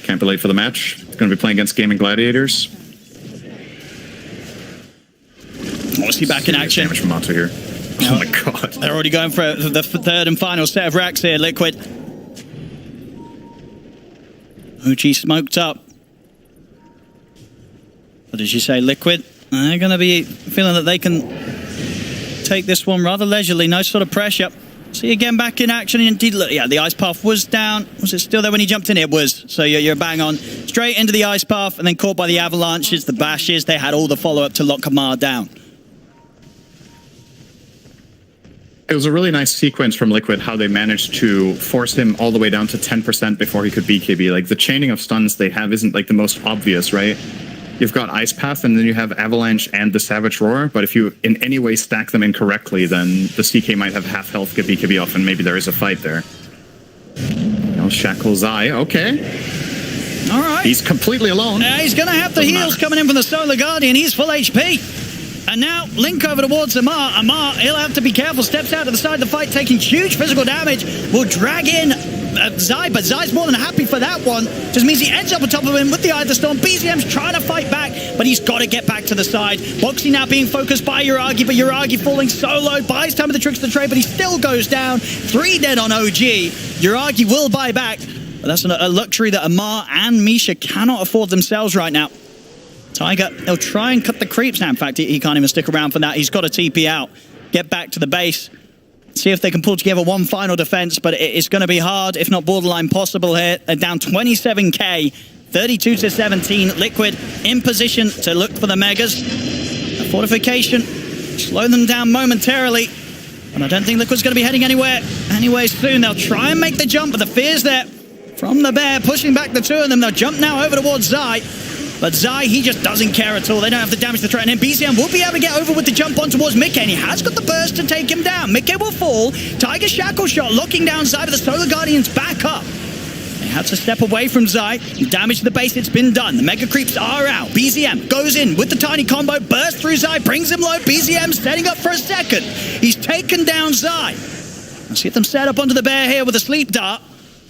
Can't be late for the match. It's going to be playing against Gaimin Gladiators. Oh, is he back in action? Damage from Mato here. Oh my god. They're already going for the third and final set of racks here, Liquid. Uchi smoked up. What did you say, Liquid? They're going to be feeling that they can take this one rather leisurely. No sort of pressure. See again back in action. Indeed, yeah, the ice path was down. Was it still there when he jumped in? It was. So you're bang on. Straight into the ice path and then caught by the avalanches, the bashes. They had all the follow-up to lock Amar down. It was a really nice sequence from Liquid, how they managed to force him all the way down to 10% before he could BKB. Like, the chaining of stuns they have isn't, like, the most obvious, right? You've got Ice Path, and then you have Avalanche and the Savage Roar, but if you in any way stack them incorrectly, then the CK might have half health, get BKB off, and maybe there is a fight there. Now Shackle's Eye, okay. All right. He's completely alone. He's going to have the heals coming in from the Solar Guardian. He's full HP. And now, Link over towards Amar. Amar, he'll have to be careful. Steps out to the side of the fight, taking huge physical damage. Will drag in Zai, but Zai's more than happy for that one. Just means he ends up on top of him with the Eye of the Storm. BZM's trying to fight back, but he's got to get back to the side. Boxy now being focused by Yuragi, but Yuragi falling so low. Buys time with the tricks of the trade, but he still goes down. 3 dead on OG. Yuragi will buy back, but that's a luxury that Amar and Misha cannot afford themselves right now. Tiger, he'll try and cut the creeps now. In fact, he can't even stick around for that. He's got to TP out, get back to the base, see if they can pull together one final defense, but it's going to be hard, if not borderline possible here. They're down 27k, 32 to 17. Liquid in position to look for the Megas. A fortification, slow them down momentarily, but I don't think Liquid's going to be heading anywhere soon. They'll try and make the jump, but the fear's there from the bear, pushing back the two of them. They'll jump now over towards Zai. But Zai, he just doesn't care at all. They don't have the damage to threaten him. BZM will be able to get over with the jump on towards Mickey, and he has got the burst to take him down. Mickey will fall. Tiger Shackle Shot locking down Zai, but the Solar Guardians back up. They had to step away from Zai. Damage to the base, it's been done. The Mega Creeps are out. BZM goes in with the tiny combo, bursts through Zai, brings him low. BZM setting up for a second. He's taken down Zai. Let's get them set up onto the bear here with a sleep dart.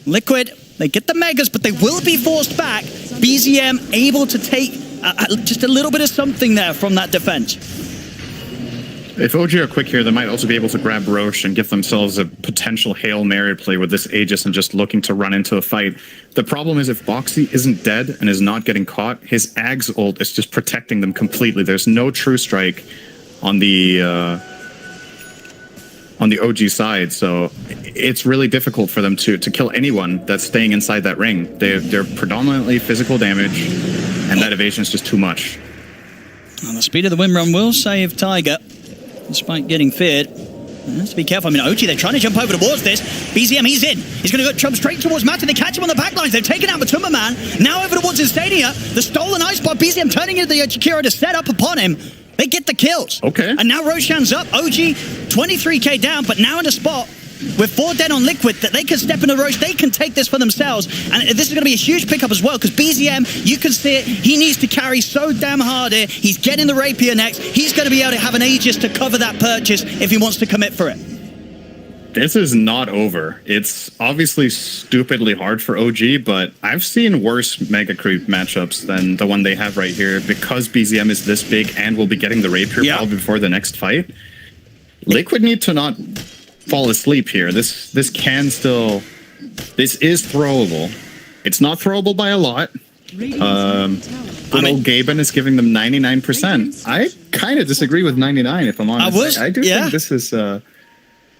Liquid, they get the Megas, but they will be forced back. BZM able to take just a little bit of something there from that defense. If OG are quick here, they might also be able to grab Roche and give themselves a potential Hail Mary play with this Aegis and just looking to run into a fight. The problem is if Boxy isn't dead and is not getting caught, his Ags ult is just protecting them completely. There's no True Strike on the OG side, so it's really difficult for them to kill anyone that's staying inside that ring. They're predominantly physical damage, and that evasion is just too much. Well, the speed of the wind run will save Tiger. despite getting feared. Let's be careful. I mean, OG, they're trying to jump over towards this. BZM, he's in. He's going to go jump straight towards Matu. They catch him on the back lines. They've taken out Matumba Man. Now over towards Instania. The stolen ice spot. BZM turning into the Jakiro to set up upon him. They get the kills. Okay. And now Roshan's up. OG, 23k down, but now in a spot with 4 dead on Liquid that they can step into Roche. They can take this for themselves. And this is going to be a huge pickup as well, because BZM, you can see it. He needs to carry so damn hard here. He's getting the Rapier next. He's going to be able to have an Aegis to cover that purchase if he wants to commit for it. This is not over. It's obviously stupidly hard for OG, but I've seen worse Mega Creep matchups than the one they have right here, because BZM is this big and will be getting the Rapier probably before the next fight. Liquid need to not fall asleep here. This is throwable. It's not throwable by a lot. Good old Gaimin is giving them 99%. I kind of disagree with 99, if I'm honest. I do think this is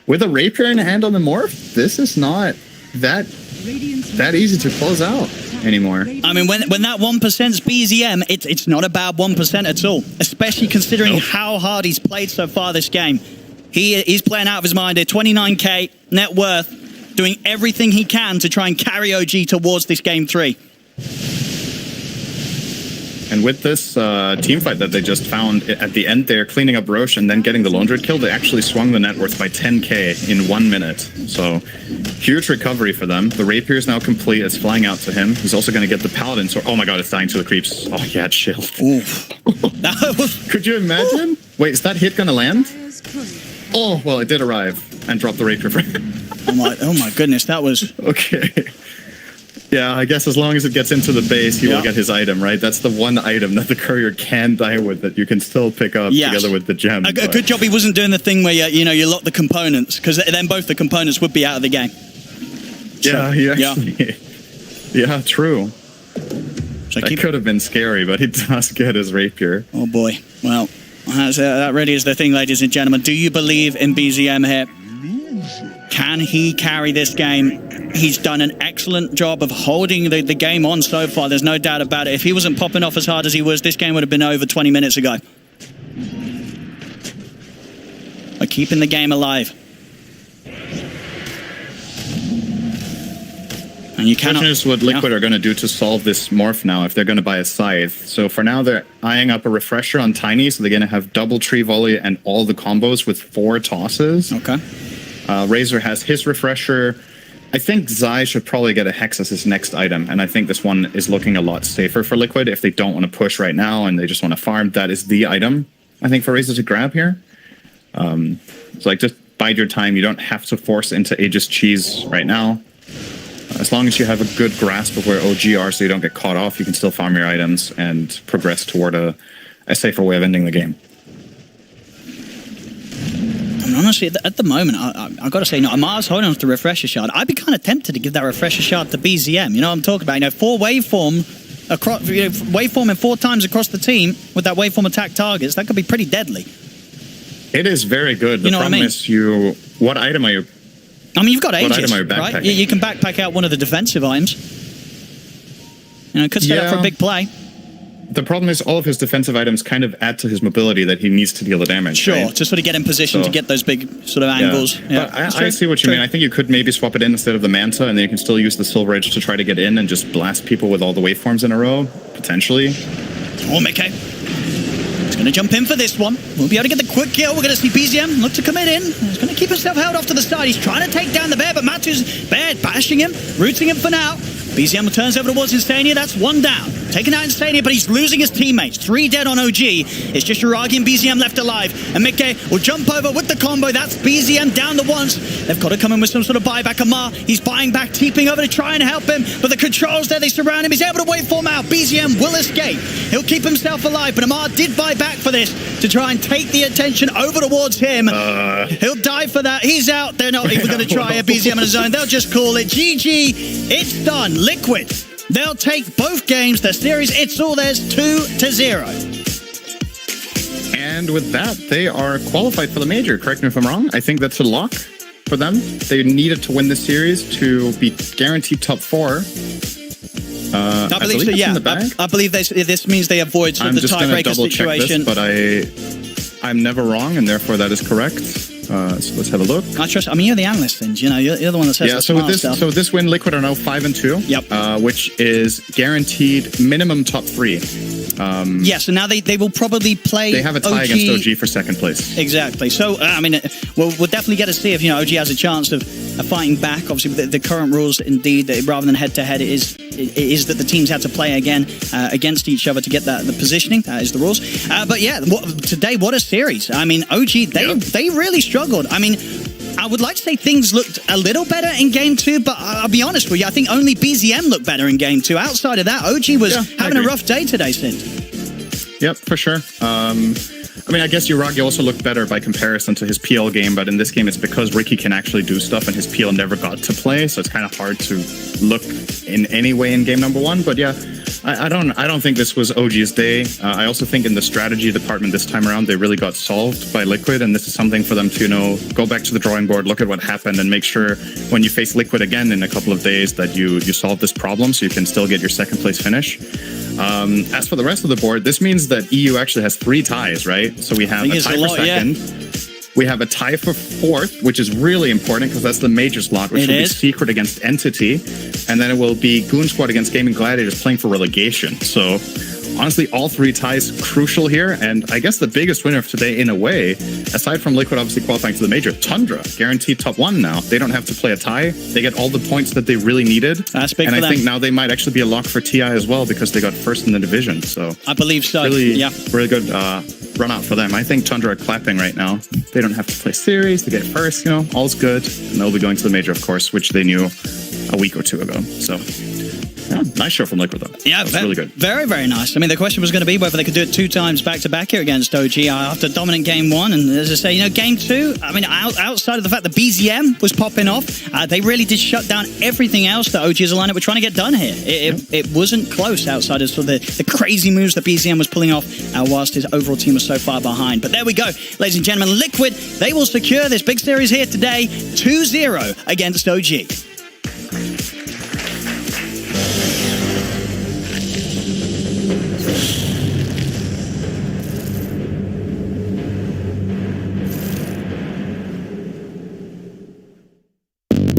with a Rapier in hand on the Morph, this is not that easy to close out anymore. I mean, when that 1%'s BZM, it's not a bad 1% at all, especially considering how hard he's played so far this game. He's playing out of his mind here. 29k net worth, doing everything he can to try and carry OG towards this game 3. And with this team fight that they just found at the end there, cleaning up Roche and then getting the Lone Druid kill, they actually swung the net worth by 10k in 1 minute. So, huge recovery for them. The Rapier is now complete. It's flying out to him. He's also going to get the Paladin. So, oh my god, it's dying to the creeps. Oh, yeah, it's shield. Oof. Could you imagine? Wait, is that hit going to land? Oh, well, it did arrive and drop the Rapier for him. Oh my goodness, that was... Okay. Yeah, I guess as long as it gets into the base, he will get his item, right? That's the one item that the courier can die with that you can still pick up together with the gem. A good job he wasn't doing the thing where you lock the components, because then both the components would be out of the game. Yeah, true. So that could have been scary, but he does get his Rapier. Oh boy. Well, that really is the thing, ladies and gentlemen. Do you believe in BZM here? Can he carry this game? He's done an excellent job of holding the game on so far. There's no doubt about it. If he wasn't popping off as hard as he was, this game would have been over 20 minutes ago. But keeping the game alive. And you cannot... The question is what Liquid are going to do to solve this morph now if they're going to buy a Scythe. So for now, they're eyeing up a refresher on Tiny, so they're going to have double tree volley and all the combos with 4 tosses. Okay. Razor has his refresher. I think Zai should probably get a Hex as his next item, and I think this one is looking a lot safer for Liquid. If they don't want to push right now and they just want to farm, that is the item, I think, for Razor to grab here. So like, just bide your time. You don't have to force into Aegis Cheese right now. As long as you have a good grasp of where OG are so you don't get caught off, you can still farm your items and progress toward a safer way of ending the game. And honestly, at the moment, I've got to say, Amar's holding on to the refresher shard. I'd be kind of tempted to give that refresher shard to BZM. You know what I'm talking about? 4 waveform across, waveforming 4 times across the team with that waveform attack targets. That could be pretty deadly. It is very good. The problem is what item are you? I mean, you've got Aegis, what item are you backpacking? right? You can backpack out one of the defensive items. Could set up for a big play. The problem is all of his defensive items kind of add to his mobility that he needs to deal the damage. Sure, right? to sort of get in position to get those big sort of angles. Yeah. But I see what you mean. I think you could maybe swap it in instead of the Manta, and then you can still use the Silver Edge to try to get in and just blast people with all the waveforms in a row, potentially. Oh, Mickey. He's going to jump in for this one. We'll be able to get the quick kill. We're going to see BZM look to commit in. He's going to keep himself held off to the side. He's trying to take down the bear, but Matu's bear bashing him, rooting him for now. BZM turns over towards Instania. That's 1 down. Taking out Instania, but he's losing his teammates. 3 dead on OG. It's just Uragi and BZM left alive. And Mickey will jump over with the combo. That's BZM down the once. They've got to come in with some sort of buyback. Amar, he's buying back, teeping over to try and help him. But the controls there, they surround him. He's able to waveform out. BZM will escape. He'll keep himself alive. But Amar did buy back for this to try and take the attention over towards him. He'll die for that. He's out. They're not even going to try a BZM in a zone. They'll just call it GG. It's done. Liquid. They'll take both games. The series, it's all theirs, 2-0. And with that, they are qualified for the major. Correct me if I'm wrong. I think that's a lock for them. They needed to win the series to be guaranteed top 4. I believe so, yeah. I believe this means they avoid sort of the tiebreaker situation. This, but I'm never wrong, and therefore that is correct. So let's have a look. I trust. I mean, you're the analyst, Finge. You know, you're the one that says Yeah. the So with smart this, stuff. so with this win, Liquid are now 5-2. Yep. Which is guaranteed minimum top 3. Yeah. So now they will probably play. They have a tie OG against OG for second place. Exactly. So, I mean, we'll definitely get to see if, you know, OG has a chance of fighting back. Obviously, with the current rules, indeed, rather than head-to-head, it is that the teams had to play again against each other to get the positioning. That is the rules. But yeah, today, what a series. I mean, OG, they really struggled. I mean, I would like to say things looked a little better in Game 2, but I'll be honest with you, I think only BZM looked better in Game 2. Outside of that, OG was having a rough day today, Sid. Yep, for sure. I mean, I guess Yuragi also looked better by comparison to his PL game, but in this game it's because Ricky can actually do stuff and his PL never got to play, so it's kind of hard to look in any way in game number 1. But yeah, I don't think this was OG's day. I also think in the strategy department this time around, they really got solved by Liquid, and this is something for them to, you know, go back to the drawing board, look at what happened, and make sure when you face Liquid again in a couple of days that you solve this problem so you can still get your second place finish. As for the rest of the board, this means that EU actually has 3 ties, right? So we have a tie for second. We have a tie for 4th, which is really important because that's the major slot, which will be Secret against Entity. And then it will be Goon Squad against Gaimin Gladiators playing for relegation. So honestly, all 3 ties crucial here. And I guess the biggest winner of today, in a way, aside from Liquid obviously qualifying to the major, Tundra, guaranteed top 1 now. They don't have to play a tie. They get all the points that they really needed. That's big and for I think now they might actually be a lock for TI as well because they got first in the division. So I believe so. Really good run out for them. I think Tundra are clapping right now. They don't have to play series to get first, you know, all's good. And they'll be going to the major, of course, which they knew a week or 2 ago. So yeah, nice show from Liquid, though. Yeah, that's really good. Very, very nice. I mean, the question was going to be whether they could do it 2 times back-to-back here against OG after dominant Game 1. And as I say, you know, Game 2, I mean, outside of the fact that BZM was popping off, they really did shut down everything else that OG as a lineup were trying to get done here. It wasn't close outside of sort of the crazy moves that BZM was pulling off whilst his overall team was so far behind. But there we go. Ladies and gentlemen, Liquid, they will secure this big series here today, 2-0 against OG.